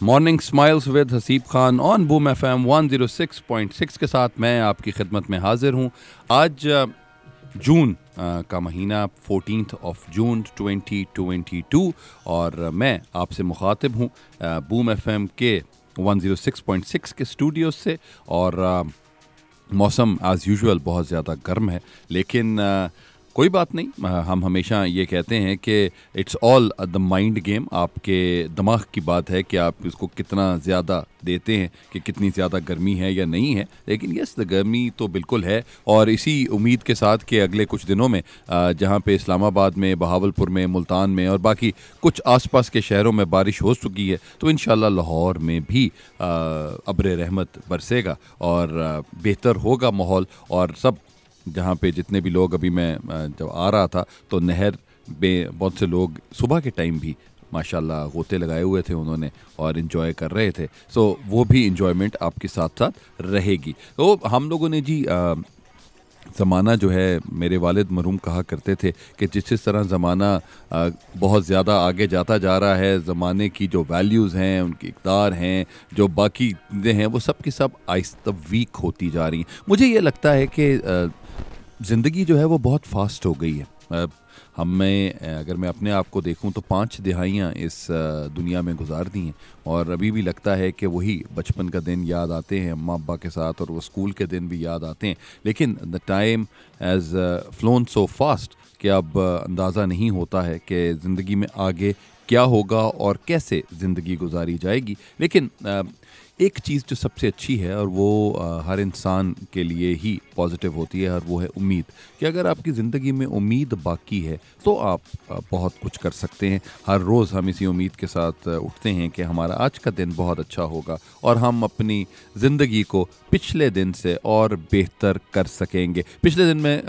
Morning smiles with Haseeb Khan on Boom FM 106.6 के साथ मैं आपकी खिदमत में हाजिर हूँ। आज जून का महीना 14 जून 2022 और मैं आपसे मुखातिब हूँ बूम एफएम के 106.6 के स्टूडियो से। और मौसम एज़ यूजुअल बहुत ज़्यादा गर्म है, लेकिन कोई बात नहीं। हम हमेशा ये कहते हैं कि it's all the mind game. आपके दिमाग की बात है कि आप इसको कितना ज़्यादा देते हैं, कि कितनी ज़्यादा गर्मी है या नहीं है। लेकिन यस, द गर्मी तो बिल्कुल है, और इसी उम्मीद के साथ कि अगले कुछ दिनों में जहाँ पे इस्लामाबाद में, बहावलपुर में, मुल्तान में और बाकी कुछ आसपास के शहरों में बारिश हो चुकी है, तो इंशाल्लाह लाहौर में भी अब्र रहमत बरसेगा और बेहतर होगा माहौल। और सब जहाँ पे जितने भी लोग, अभी मैं जब आ रहा था तो नहर में बहुत से लोग सुबह के टाइम भी माशाल्लाह गोते लगाए हुए थे उन्होंने और इन्जॉय कर रहे थे। सो वो भी इन्जॉयमेंट आपके साथ साथ रहेगी। तो हम लोगों ने जी ज़माना जो है, मेरे वालिद मरहूम कहा करते थे कि जिस तरह ज़माना बहुत ज़्यादा आगे जाता जा रहा है, ज़माने की जो वैल्यूज़ हैं, उनकी इक़दार हैं, जो बाकी चीज़ें हैं, वो सब की सब आहिस्ता वीक होती जा रही हैं। मुझे ये लगता है कि ज़िंदगी जो है वो बहुत फास्ट हो गई है। हमें, अगर मैं अपने आप को देखूं तो 5 दिहाइयाँ इस दुनिया में गुजार दी हैं, और अभी भी लगता है कि वही बचपन का दिन याद आते हैं अम्मा अब्बा के साथ, और वो स्कूल के दिन भी याद आते हैं। लेकिन the time has phloem so fast कि अब अंदाज़ा नहीं होता है कि ज़िंदगी में आगे क्या होगा और कैसे ज़िंदगी गुजारी जाएगी। लेकिन एक चीज़ जो सबसे अच्छी है, और वो हर इंसान के लिए ही पॉजिटिव होती है, और वो है उम्मीद। कि अगर आपकी ज़िंदगी में उम्मीद बाकी है तो आप बहुत कुछ कर सकते हैं। हर रोज़ हम इसी उम्मीद के साथ उठते हैं कि हमारा आज का दिन बहुत अच्छा होगा और हम अपनी ज़िंदगी को पिछले दिन से और बेहतर कर सकेंगे। पिछले दिन में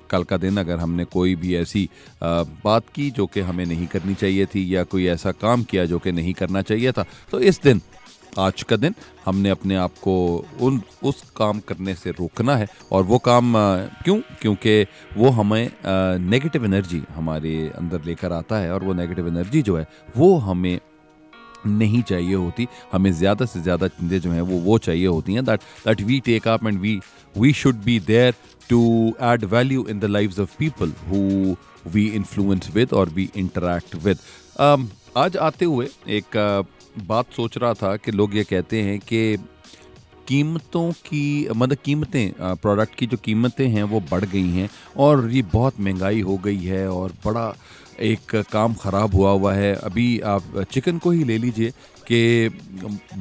कल का दिन अगर हमने कोई भी ऐसी बात की जो कि हमें नहीं करनी चाहिए थी, या कोई ऐसा काम किया जो कि नहीं करना चाहिए था, तो इस दिन, आज का दिन, हमने अपने आप को उस काम करने से रोकना है। और वो काम क्योंकि वो हमें नेगेटिव एनर्जी हमारे अंदर लेकर आता है, और वो नेगेटिव एनर्जी जो है वो हमें नहीं चाहिए होती। हमें ज़्यादा से ज़्यादा चीज़ें जो हैं वो चाहिए होती हैं that we take up and we should be there to add value in the lives of people who we influence with और वी इंटरैक्ट विद। आज आते हुए एक बात सोच रहा था कि लोग ये कहते हैं कि कीमतों की, मतलब कीमतें, प्रोडक्ट की जो कीमतें हैं वो बढ़ गई हैं, और ये बहुत महंगाई हो गई है, और बड़ा एक काम ख़राब हुआ है। अभी आप चिकन को ही ले लीजिए कि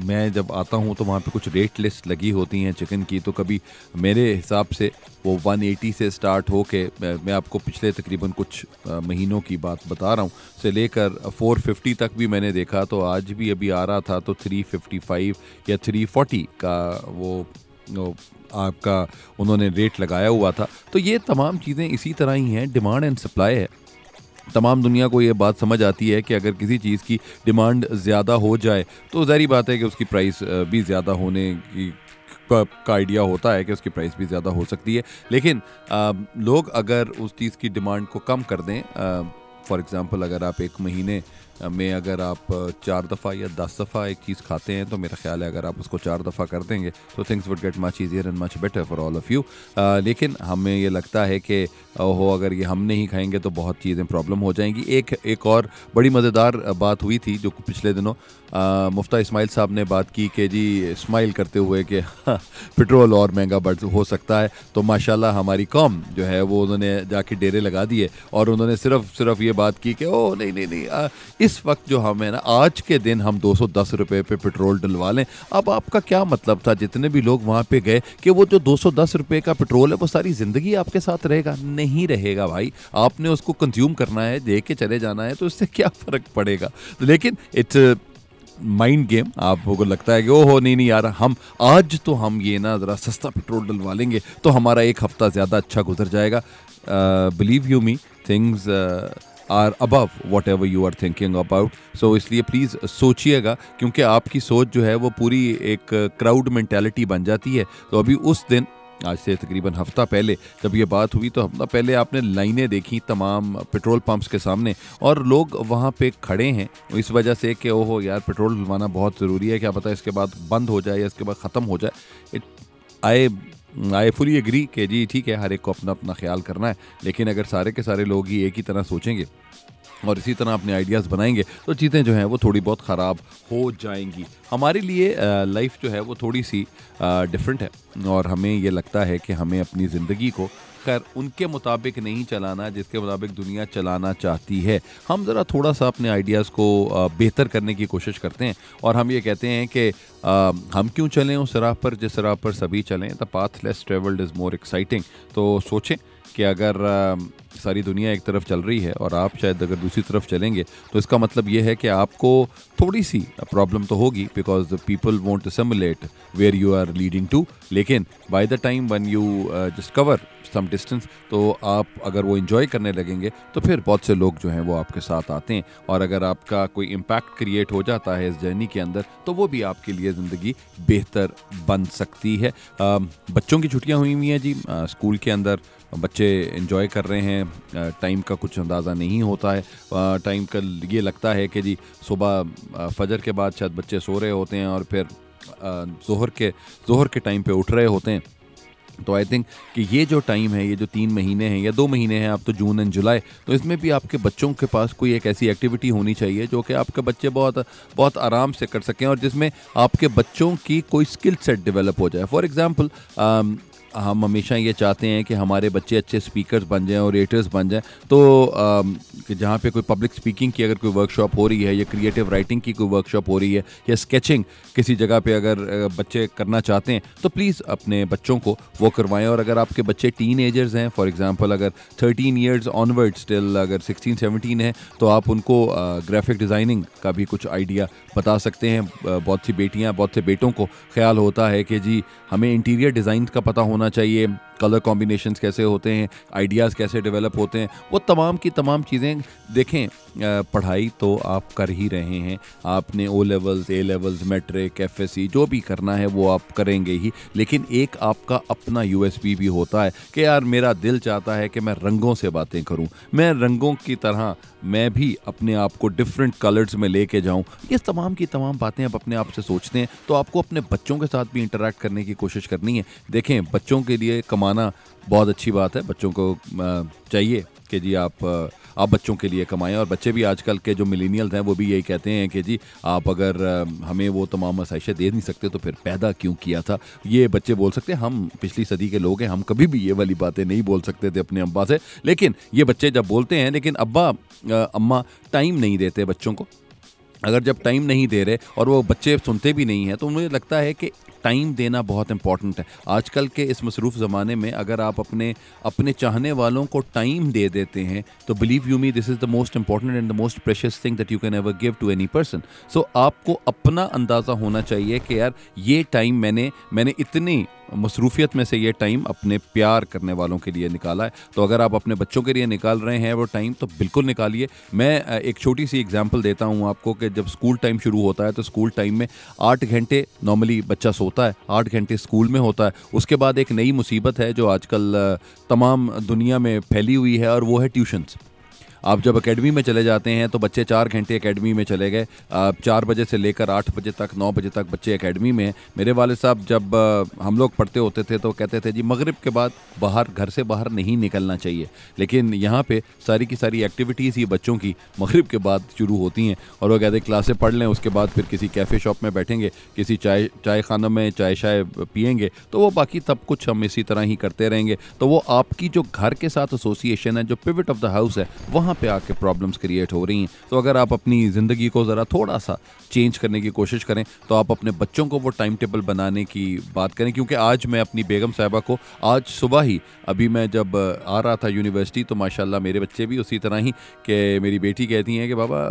मैं जब आता हूँ तो वहाँ पे कुछ रेट लिस्ट लगी होती हैं चिकन की, तो कभी मेरे हिसाब से वो 180 से स्टार्ट हो के, मैं आपको पिछले तकरीबन कुछ महीनों की बात बता रहा हूँ, से लेकर 450 तक भी मैंने देखा। तो आज भी अभी आ रहा था तो 355 या 340 का वो आपका उन्होंने रेट लगाया हुआ था। तो ये तमाम चीज़ें इसी तरह ही हैं, डिमांड एंड सप्लाई है। तमाम दुनिया को ये बात समझ आती है कि अगर किसी चीज़ की डिमांड ज़्यादा हो जाए तो ज़ाहिर बात है कि उसकी प्राइस भी ज़्यादा होने की का आइडिया होता है कि उसकी प्राइस भी ज़्यादा हो सकती है। लेकिन लोग अगर उस चीज़ की डिमांड को कम कर दें, फॉर एग्ज़ाम्पल अगर आप एक महीने में अगर आप 4 दफ़ा या 10 दफ़ा एक चीज़ खाते हैं, तो मेरा ख्याल है अगर आप उसको 4 दफ़ा कर देंगे तो things would get much easier and much better for all of you. लेकिन हमें ये लगता है कि अगर ये हम नहीं खाएंगे तो बहुत चीज़ें प्रॉब्लम हो जाएंगी। एक और बड़ी मज़ेदार बात हुई थी जो पिछले दिनों मुफ्ता इस्माइल साहब ने बात की कि जी, स्माइल करते हुए कि पेट्रोल और महंगा बढ़ हो सकता है। तो माशाल्लाह हमारी कौम जो है वो उन्होंने जाके डेरे लगा दिए, और उन्होंने सिर्फ ये बात की कि ओ नहीं, इस वक्त जो हमें ना, आज के दिन हम 210 रुपये पे पेट्रोल डलवा लें। अब आपका क्या मतलब था, जितने भी लोग वहाँ पे गए, कि वो जो 210 रुपये का पेट्रोल है वो सारी ज़िंदगी आपके साथ रहेगा? नहीं रहेगा भाई। आपने उसको कंज्यूम करना है, दे के चले जाना है, तो इससे क्या फ़र्क पड़ेगा। लेकिन इट्स माइंड गेम। आपको लगता है कि ओहो नहीं यार, हम आज तो हम ये ना ज़रा सस्ता पेट्रोल डलवा लेंगे तो हमारा एक हफ़्ता ज़्यादा अच्छा गुजर जाएगा। Believe you me, things are above whatever you are thinking about. So इसलिए प्लीज़ सोचिएगा, क्योंकि आपकी सोच जो है वो पूरी एक क्राउड मेंटालिटी बन जाती है। तो अभी उस दिन आज से तकरीबन हफ्ता पहले जब ये बात हुई, तो हफ्ता पहले आपने लाइनें देखी तमाम पेट्रोल पंप्स के सामने, और लोग वहाँ पे खड़े हैं इस वजह से कि ओहो यार पेट्रोल डलवाना बहुत ज़रूरी है, क्या पता इसके बाद बंद हो जाए या इसके बाद ख़त्म हो जाए। आई फुली एग्री कि जी ठीक है, हर एक को अपना अपना ख्याल करना है, लेकिन अगर सारे के सारे लोग ही एक ही तरह सोचेंगे और इसी तरह अपने आइडियाज़ बनाएंगे तो चीज़ें जो हैं वो थोड़ी बहुत ख़राब हो जाएंगी। हमारे लिए लाइफ जो है वो थोड़ी सी डिफरेंट है, और हमें ये लगता है कि हमें अपनी ज़िंदगी को खैर उनके मुताबिक नहीं चलाना जिसके मुताबिक दुनिया चलाना चाहती है। हम ज़रा थोड़ा सा अपने आइडियाज़ को बेहतर करने की कोशिश करते हैं, और हम ये कहते हैं कि हम क्यों चलें उस राह पर जिस राह पर सभी चलें। The path less travelled is more exciting. तो सोचें कि अगर सारी दुनिया एक तरफ चल रही है और आप शायद अगर दूसरी तरफ चलेंगे, तो इसका मतलब ये है कि आपको थोड़ी सी प्रॉब्लम तो होगी, because people want to simulate where you are leading to. लेकिन by the time when you just cover some distance, तो आप अगर वो इन्जॉय करने लगेंगे तो फिर बहुत से लोग जो हैं वो आपके साथ आते हैं, और अगर आपका कोई इम्पैक्ट क्रिएट हो जाता है इस जर्नी के अंदर, तो वो भी आपके लिए ज़िंदगी बेहतर बन सकती है। बच्चों की छुट्टियां हुई हुई हैं जी, स्कूल के अंदर बच्चे एंजॉय कर रहे हैं, टाइम का कुछ अंदाज़ा नहीं होता है। टाइम का ये लगता है कि जी सुबह फजर के बाद शायद बच्चे सो रहे होते हैं और फिर ज़ोहर के टाइम पे उठ रहे होते हैं। तो आई थिंक कि ये जो टाइम है, ये जो 3 महीने हैं या 2 महीने हैं, अब तो जून एंड जुलाई, तो इसमें भी आपके बच्चों के पास कोई एक ऐसी एक्टिविटी होनी चाहिए जो कि आपके बच्चे बहुत बहुत आराम से कर सकें, और जिसमें आपके बच्चों की कोई स्किल सेट डेवलप हो जाए। फॉर एग्ज़ाम्पल हम हमेशा ये चाहते हैं कि हमारे बच्चे अच्छे स्पीकर्स बन जाएं और रेटर्स बन जाएं, तो कि जहाँ पे कोई पब्लिक स्पीकिंग की अगर कोई वर्कशॉप हो रही है या क्रिएटिव राइटिंग की कोई वर्कशॉप हो रही है या स्केचिंग किसी जगह पे अगर बच्चे करना चाहते हैं, तो प्लीज़ अपने बच्चों को वो करवाएं। और अगर आपके बच्चे टीन एजर्स हैं, फॉर एग्जांपल अगर 13 ईयर्स ऑनवर्ड स्टिल अगर 16-17 है, तो आप उनको ग्राफिक डिज़ाइनिंग का भी कुछ आइडिया बता सकते हैं। बहुत सी बेटियाँ, बहुत से बेटों को ख्याल होता है कि जी हमें इंटीरियर डिज़ाइन का पता होना चाहिए, कलर कॉम्बिनेशंस कैसे होते हैं, आइडियाज़ कैसे डेवलप होते हैं, वो तमाम की तमाम चीज़ें देखें। पढ़ाई तो आप कर ही रहे हैं, आपने O levels, A levels, matric, FSc जो भी करना है वो आप करेंगे ही, लेकिन एक आपका अपना यूएसपी भी होता है कि यार मेरा दिल चाहता है कि मैं रंगों से बातें करूं, मैं रंगों की तरह मैं भी अपने आप को डिफरेंट कलर्स में लेके जाऊं। ये तमाम की तमाम बातें आप अपने आप से सोचते हैं, तो आपको अपने बच्चों के साथ भी इंटरेक्ट करने की कोशिश करनी है। देखें, बच्चों के लिए कमाना बहुत अच्छी बात है, बच्चों को चाहिए कि जी आप बच्चों के लिए कमाएं, और बच्चे भी आजकल के जो मिलेनियल्स हैं वो भी यही कहते हैं कि जी आप अगर हमें वो तमाम आसाइशें दे नहीं सकते तो फिर पैदा क्यों किया था। ये बच्चे बोल सकते हैं, हम पिछली सदी के लोग हैं, हम कभी भी ये वाली बातें नहीं बोल सकते थे अपने अब्बा से, लेकिन ये बच्चे जब बोलते हैं, लेकिन अब्बा अम्मा टाइम नहीं देते बच्चों को। अगर जब टाइम नहीं दे रहे और वो बच्चे सुनते भी नहीं हैं, तो मुझे लगता है कि टाइम देना बहुत इंपॉर्टेंट है। आजकल के इस मसरूफ़ ज़माने में अगर आप अपने चाहने वालों को टाइम दे देते हैं, तो believe you me, this is the most important and the most precious thing that you can ever give to any person. So आपको अपना अंदाज़ा होना चाहिए कि यार ये टाइम मैंने इतनी मसरूफियत में से ये टाइम अपने प्यार करने वालों के लिए निकाला है। तो अगर आप अपने बच्चों के लिए निकाल रहे हैं वो टाइम, तो बिल्कुल निकालिए। मैं एक छोटी सी एग्जांपल देता हूँ आपको कि जब स्कूल टाइम शुरू होता है, तो स्कूल टाइम में 8 घंटे नॉर्मली बच्चा सोता है, 8 घंटे स्कूल में होता है। उसके बाद एक नई मुसीबत है जो आजकल तमाम दुनिया में फैली हुई है, और वो है ट्यूशन्स। आप जब एकेडमी में चले जाते हैं तो बच्चे 4 घंटे एकेडमी में चले गए, 4 बजे से लेकर 8 बजे तक, 9 बजे तक बच्चे एकेडमी में हैं। मेरे वाले साहब जब हम लोग पढ़ते होते थे तो कहते थे जी मगरिब के बाद घर से बाहर नहीं निकलना चाहिए, लेकिन यहाँ पे सारी की सारी एक्टिविटीज़ ही बच्चों की मगरिब के बाद शुरू होती हैं, और वो कहते हैं क्लासें पढ़ लें, उसके बाद फिर किसी कैफ़े शॉप में बैठेंगे, किसी चाय खाना में चाय पियेंगे, तो वो बाकी सब कुछ हम इसी तरह ही करते रहेंगे। तो वो आपकी जो घर के साथ एसोसिएशन है, जो पिवट ऑफ द हाउस है, वहाँ पे आके प्रॉब्लम्स क्रिएट हो रही हैं। तो अगर आप अपनी ज़िंदगी को ज़रा थोड़ा सा चेंज करने की कोशिश करें, तो आप अपने बच्चों को वो टाइम टेबल बनाने की बात करें। क्योंकि आज मैं अपनी बेगम साहिबा को, आज सुबह ही अभी मैं जब आ रहा था यूनिवर्सिटी, तो माशाल्लाह मेरे बच्चे भी उसी तरह ही कि मेरी बेटी कहती हैं कि बाबा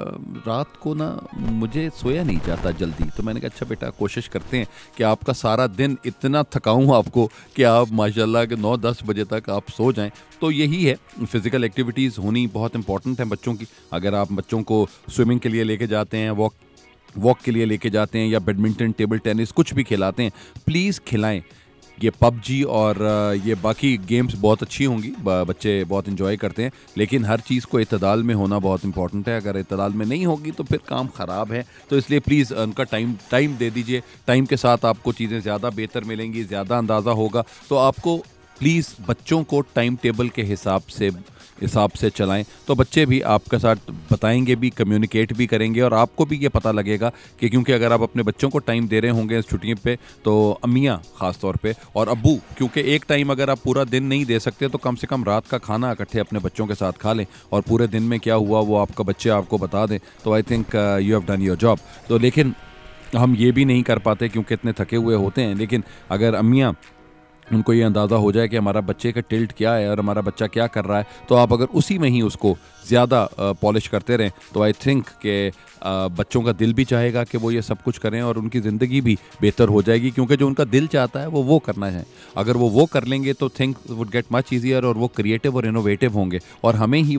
रात को ना मुझे सोया नहीं जाता जल्दी। तो मैंने कहा अच्छा बेटा, कोशिश करते हैं कि आपका सारा दिन इतना थकाऊँ आपको कि आप माशाल्लाह के 9-10 बजे तक आप सो जाएं। तो यही है, फ़िज़िकल एक्टिविटीज़ होनी बहुत इंपॉर्टेंट है बच्चों की। अगर आप बच्चों को स्विमिंग के लिए लेके जाते हैं, वॉक के लिए लेके जाते हैं, या बैडमिंटन, टेबल टेनिस कुछ भी खिलाते हैं, प्लीज़ खिलाएं। ये पबजी और ये बाकी गेम्स बहुत अच्छी होंगी, बच्चे बहुत इन्जॉय करते हैं, लेकिन हर चीज़ को इत्तेदाल में होना बहुत इंपॉर्टेंट है। अगर इत्तेदाल में नहीं होगी तो फिर काम ख़राब है। तो इसलिए प्लीज़ उनका टाइम दे दीजिए। टाइम के साथ आपको चीज़ें ज़्यादा बेहतर मिलेंगी, ज़्यादा अंदाज़ा होगा। तो आपको प्लीज़ बच्चों को टाइम टेबल के हिसाब से चलाएं, तो बच्चे भी आपके साथ बताएंगे भी, कम्युनिकेट भी करेंगे, और आपको भी ये पता लगेगा कि क्योंकि अगर आप अपने बच्चों को टाइम दे रहे होंगे इस छुट्टियों पे, तो अम्मियाँ ख़ास तौर पे और अब्बू, क्योंकि एक टाइम अगर आप पूरा दिन नहीं दे सकते तो कम से कम रात का खाना इकट्ठे अपने बच्चों के साथ खा लें, और पूरे दिन में क्या हुआ वो आपका बच्चे आपको बता दें। तो I think you have done your job. तो लेकिन हम ये भी नहीं कर पाते क्योंकि इतने थके हुए होते हैं। लेकिन अगर अम्मियाँ, उनको ये अंदाज़ा हो जाए कि हमारा बच्चे का टिल्ट क्या है और हमारा बच्चा क्या कर रहा है, तो आप अगर उसी में ही उसको ज़्यादा पॉलिश करते रहें, तो आई थिंक कि बच्चों का दिल भी चाहेगा कि वो ये सब कुछ करें और उनकी ज़िंदगी भी बेहतर हो जाएगी, क्योंकि जो उनका दिल चाहता है वो करना है। अगर वो कर लेंगे तो things would get much easier, और वो क्रिएटिव और इनोवेटिव होंगे। और हमें ही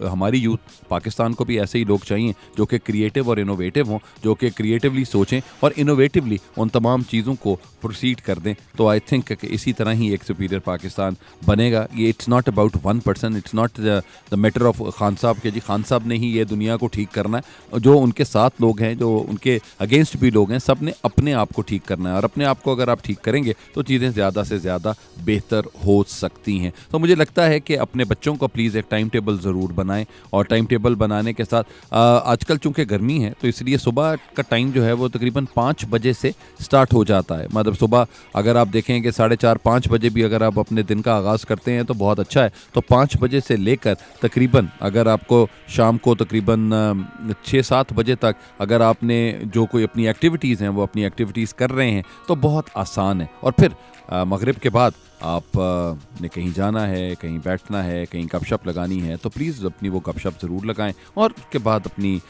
हमारी यूथ पाकिस्तान को भी ऐसे ही लोग चाहिए जो कि क्रिएटिव और इनोवेटिव हों, जो कि क्रिएटिवली सोचें और इनोवेटिवली उन तमाम चीज़ों को प्रोसीड कर दें। तो आई थिंक कि इसी तरह ही एक सुपीरियर पाकिस्तान बनेगा। ये it's not about one person, it's not the matter of Khan साहब के जी खान साहब ने ही ये दुनिया को ठीक करना है। जो उनके साथ लोग हैं, जो उनके अगेंस्ट भी लोग हैं, सब ने अपने आप को ठीक करना है, और अपने आप को अगर आप ठीक करेंगे तो चीज़ें ज़्यादा से ज़्यादा बेहतर हो सकती हैं। तो मुझे लगता है कि अपने बच्चों को प्लीज़ एक टाइम टेबल ज़रूर बनाएं, और टाइम टेबल बनाने के साथ आजकल चूँकि गर्मी है तो इसलिए सुबह का टाइम जो है वो तकरीबन 5 बजे से स्टार्ट हो जाता है। मतलब सुबह अगर आप देखें कि 4:30-5 बजे भी अगर आप अपने दिन का आगाज़ करते हैं तो बहुत अच्छा है। तो 5 बजे से लेकर तकरीबन अगर आपको शाम को तकरीबन 6-7 बजे तक अगर आपने जो कोई अपनी एक्टिविटीज़ हैं वो अपनी एक्टिविटीज़ कर रहे हैं तो बहुत आसान है। और फिर मगरिब के बाद आप ने कहीं जाना है, कहीं बैठना है, कहीं गपशप लगानी है, तो प्लीज़ अपनी वो गपशप ज़रूर लगाएं, और उसके बाद अपनी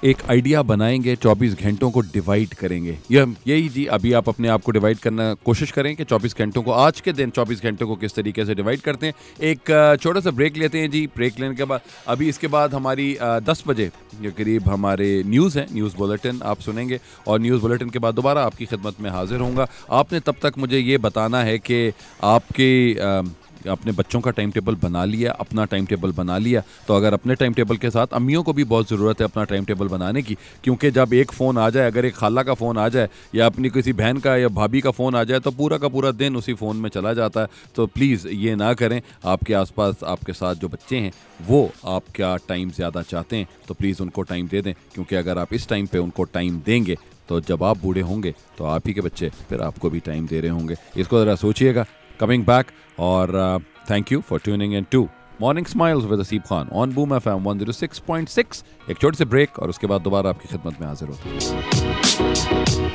एक आइडिया बनाएंगे, 24 घंटों को डिवाइड करेंगे। यही जी, अभी आप अपने आप को डिवाइड करना कोशिश करें कि 24 घंटों को, आज के दिन 24 घंटों को किस तरीके से डिवाइड करते हैं। एक छोटा सा ब्रेक लेते हैं जी। ब्रेक लेने के बाद अभी इसके बाद हमारी 10 बजे के करीब हमारे न्यूज़ हैं, न्यूज़ बुलेटिन आप सुनेंगे, और न्यूज़ बुलेटिन के बाद दोबारा आपकी खिदमत में हाजिर होऊंगा। आपने तब तक मुझे ये बताना है कि अपने बच्चों का टाइम टेबल बना लिया, अपना टाइम टेबल बना लिया। तो अगर अपने टाइम टेबल के साथ अम्मियों को भी बहुत ज़रूरत है अपना टाइम टेबल बनाने की, क्योंकि जब एक फ़ोन आ जाए, अगर एक खाला का फ़ोन आ जाए या अपनी किसी बहन का या भाभी का फ़ोन आ जाए, तो पूरा का पूरा दिन उसी फ़ोन में चला जाता है। तो प्लीज़ ये ना करें। आपके आसपास आपके साथ जो बच्चे हैं वो आपका टाइम ज़्यादा चाहते हैं, तो प्लीज़ उनको टाइम दे दें, क्योंकि अगर आप इस टाइम पर उनको टाइम देंगे तो जब आप बूढ़े होंगे तो आप ही के बच्चे फिर आपको भी टाइम दे रहे होंगे। इसको ज़रा सोचिएगा। कमिंग बैक, और thank you for tuning in to Morning Smiles with Haseeb Khan on Boom FM 106.6। एक छोटे से ब्रेक और उसके बाद दोबारा आपकी खिदमत में हाजिर होता हूँ।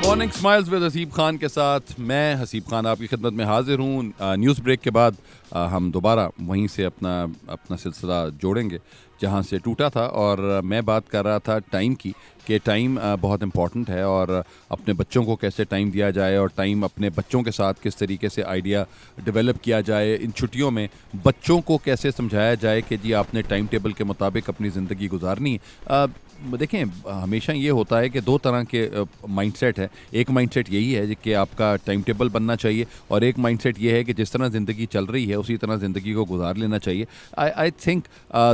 Morning smiles with Haseeb Khan के साथ मैं हसीब खान आपकी खिदमत में हाजिर हूँ। न्यूज़ ब्रेक के बाद हम दोबारा वहीं से अपना सिलसिला जोड़ेंगे जहाँ से टूटा था, और मैं बात कर रहा था टाइम की, कि टाइम बहुत इम्पॉर्टेंट है, और अपने बच्चों को कैसे टाइम दिया जाए, और टाइम अपने बच्चों के साथ किस तरीके से आइडिया डेवलप किया जाए। इन छुट्टियों में बच्चों को कैसे समझाया जाए कि जी आपने टाइम टेबल के मुताबिक अपनी ज़िंदगी गुजारनी है। देखें, हमेशा ये होता है कि दो तरह के माइंडसेट है। एक माइंडसेट यही है कि आपका टाइम टेबल बनना चाहिए, और एक माइंडसेट ये है कि जिस तरह ज़िंदगी चल रही है उसी तरह ज़िंदगी को गुजार लेना चाहिए। आई थिंक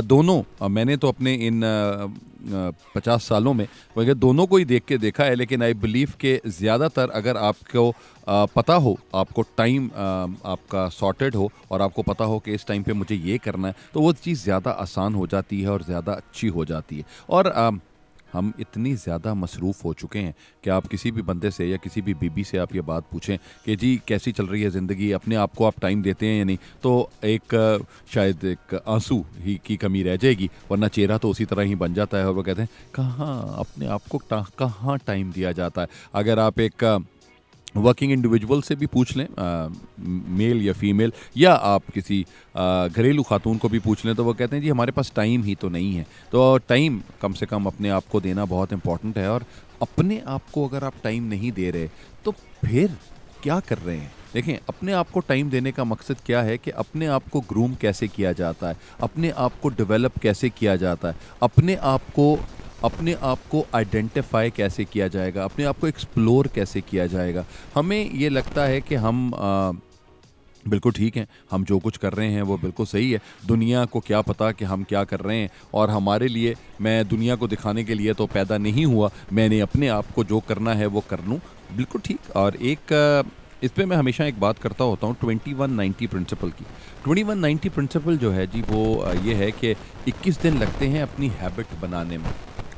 दोनों, मैंने तो अपने इन 50 सालों में वगैरह दोनों को ही देख के देखा है, लेकिन आई बिलीव के ज़्यादातर अगर आपको पता हो, आपको टाइम आपका सॉर्टेड हो, और आपको पता हो कि इस टाइम पे मुझे ये करना है, तो वो चीज़ ज़्यादा आसान हो जाती है और ज़्यादा अच्छी हो जाती है। और हम इतनी ज़्यादा मसरूफ़ हो चुके हैं कि आप किसी भी बंदे से या किसी भी बीबी से आप ये बात पूछें कि जी कैसी चल रही है ज़िंदगी, अपने आप को आप टाइम देते हैं या नहीं, तो शायद एक आंसू ही की कमी रह जाएगी, वरना चेहरा तो उसी तरह ही बन जाता है। और वो कहते हैं कहाँ अपने आप को कहाँ टाइम दिया जाता है। अगर आप एक वर्किंग इंडिविजुअल से भी पूछ लें, मेल या फीमेल, या आप किसी घरेलू खातून को भी पूछ लें, तो वो कहते हैं जी हमारे पास टाइम ही तो नहीं है। तो टाइम कम से कम अपने आप को देना बहुत इम्पॉर्टेंट है, और अपने आप को अगर आप टाइम नहीं दे रहे तो फिर क्या कर रहे हैं। देखें, अपने आप को टाइम देने का मकसद क्या है कि अपने आप को ग्रूम कैसे किया जाता है, अपने आप को डेवलप कैसे किया जाता है, अपने आप को आइडेंटिफाई कैसे किया जाएगा, अपने आप को एक्सप्लोर कैसे किया जाएगा। हमें ये लगता है कि हम बिल्कुल ठीक है, हम जो कुछ कर रहे हैं वो बिल्कुल सही है। दुनिया को क्या पता कि हम क्या कर रहे हैं, और हमारे लिए, मैं दुनिया को दिखाने के लिए तो पैदा नहीं हुआ, मैंने अपने आप को जो करना है वो कर लूँ। बिल्कुल ठीक। और एक इस पे मैं हमेशा एक बात करता होता हूँ 2190 प्रिंसिपल की। 2190 प्रिंसिपल जो है जी वो ये है कि 21 दिन लगते हैं अपनी हैबिट बनाने में,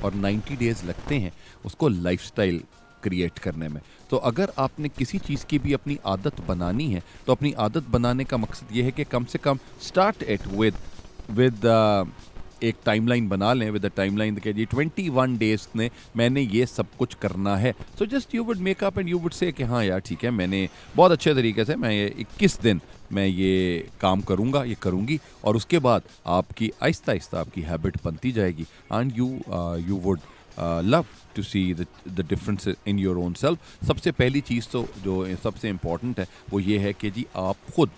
और 90 डेज़ लगते हैं उसको लाइफस्टाइल क्रिएट करने में। तो अगर आपने किसी चीज़ की भी अपनी आदत बनानी है, तो अपनी आदत बनाने का मकसद ये है कि कम से कम स्टार्ट इट विद एक टाइमलाइन बना लें, विद अ टाइमलाइन के जी 21 डेज में मैंने ये सब कुछ करना है। So just you would make up and you would say कि हाँ यार ठीक है, मैंने बहुत अच्छे तरीके से मैं ये 21 दिन मैं ये काम करूँगा, ये करूँगी, और उसके बाद आपकी आहिस्ता आहिस्ता आपकी हैबिट बनती जाएगी, and you would love to see the difference in your own self. सबसे पहली चीज़ तो जो सबसे इम्पॉर्टेंट है वो ये है कि जी आप खुद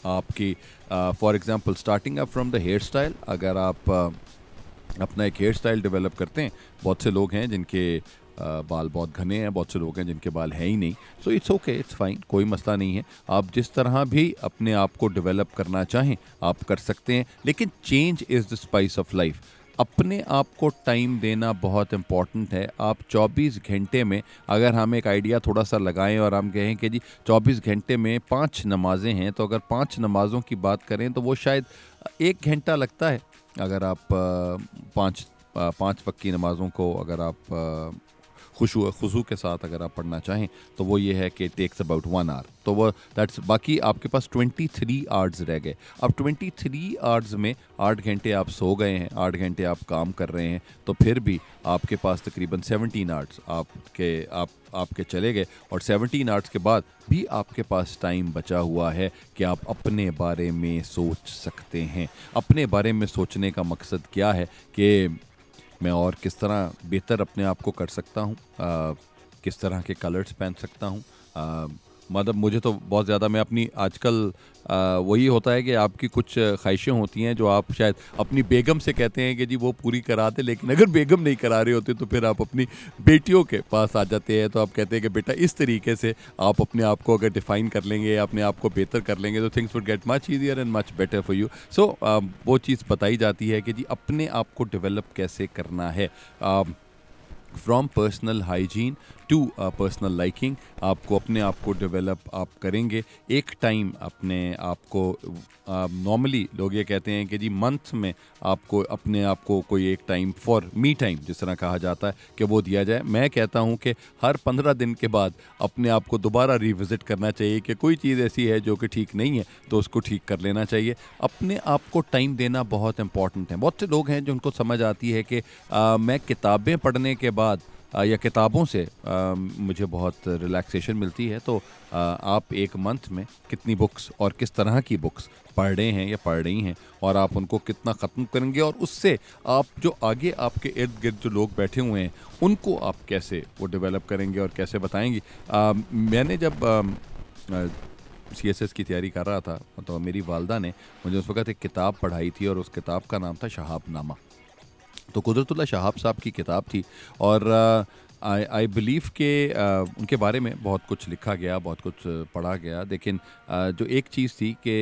आपकी for example starting up from the hair style, अगर आप अपना एक हेयर स्टाइल डेवलप करते हैं, बहुत से लोग हैं जिनके बाल बहुत घने हैं, बहुत से लोग हैं जिनके बाल हैं ही नहीं, so it's okay, it's fine, कोई मसला नहीं है। आप जिस तरह भी अपने आप को डेवलप करना चाहें आप कर सकते हैं, लेकिन change is the spice of life. अपने आप को टाइम देना बहुत इम्पॉर्टेंट है। आप 24 घंटे में, अगर हम एक आइडिया थोड़ा सा लगाएं और हम कहें कि जी 24 घंटे में 5 नमाज़ें हैं, तो अगर 5 नमाज़ों की बात करें तो वो शायद 1 घंटा लगता है। अगर आप पाँच वक्त की नमाज़ों को अगर आप खुशू के साथ अगर आप पढ़ना चाहें तो वो ये है कि टेक्स अबाउट 1 आवर, तो वो दैट्स, बाकी आपके पास 23 आवर्स रह गए। अब 23 आवर्स में 8 घंटे आप सो गए हैं, 8 घंटे आप काम कर रहे हैं, तो फिर भी आपके पास तकरीबन 17 आवर्स आपके चले गए, और 17 आवर्स के बाद भी आपके पास टाइम बचा हुआ है कि आप अपने बारे में सोच सकते हैं। अपने बारे में सोचने का मकसद क्या है कि मैं और किस तरह बेहतर अपने आप को कर सकता हूँ, किस तरह के कलर्स पहन सकता हूँ। मतलब मुझे तो बहुत ज़्यादा, मैं अपनी आजकल वही होता है कि आपकी कुछ ख्वाहिशें होती हैं जो आप शायद अपनी बेगम से कहते हैं कि जी वो पूरी करा दे, लेकिन अगर बेगम नहीं करा रहे होते तो फिर आप अपनी बेटियों के पास आ जाते हैं, तो आप कहते हैं कि बेटा इस तरीके से आप अपने आप को अगर डिफ़ाइन कर लेंगे, अपने आप को बेहतर कर लेंगे, तो things would get much easier and much better for you. So वो चीज़ बताई जाती है कि जी अपने आप को डेवलप कैसे करना है। From personal hygiene to personal liking, आपको अपने आप को डेवलप आप करेंगे। एक टाइम अपने आप को, नॉर्मली लोग ये कहते हैं कि जी मंथ में आपको अपने आप को कोई एक टाइम फॉर मी टाइम जिस तरह कहा जाता है कि वो दिया जाए। मैं कहता हूँ कि हर 15 दिन के बाद अपने आप को दोबारा रिविज़िट करना चाहिए कि कोई चीज़ ऐसी है जो कि ठीक नहीं है तो उसको ठीक कर लेना चाहिए। अपने आप को टाइम देना बहुत इंपॉर्टेंट है। बहुत से लोग हैं जिनको समझ आती है कि मैं किताबें पढ़ने के बाद या किताबों से मुझे बहुत रिलैक्सेशन मिलती है, तो आप एक मंथ में कितनी बुक्स और किस तरह की बुक्स पढ़ रहे हैं या पढ़ रही हैं, और आप उनको कितना ख़त्म करेंगे, और उससे आप जो आगे आपके इर्द गिर्द जो लोग बैठे हुए हैं उनको आप कैसे वो डेवलप करेंगे और कैसे बताएंगे। मैंने जब CSS की तैयारी कर रहा था तो मेरी वालदा ने मुझे उस वक़्त एक किताब पढ़ाई थी, और उस किताब का नाम था शहाबनामा। तो कुदरतुल्लाह शहाब साहब की किताब थी, और आई बिलीव के उनके बारे में बहुत कुछ लिखा गया, बहुत कुछ पढ़ा गया, लेकिन जो एक चीज़ थी कि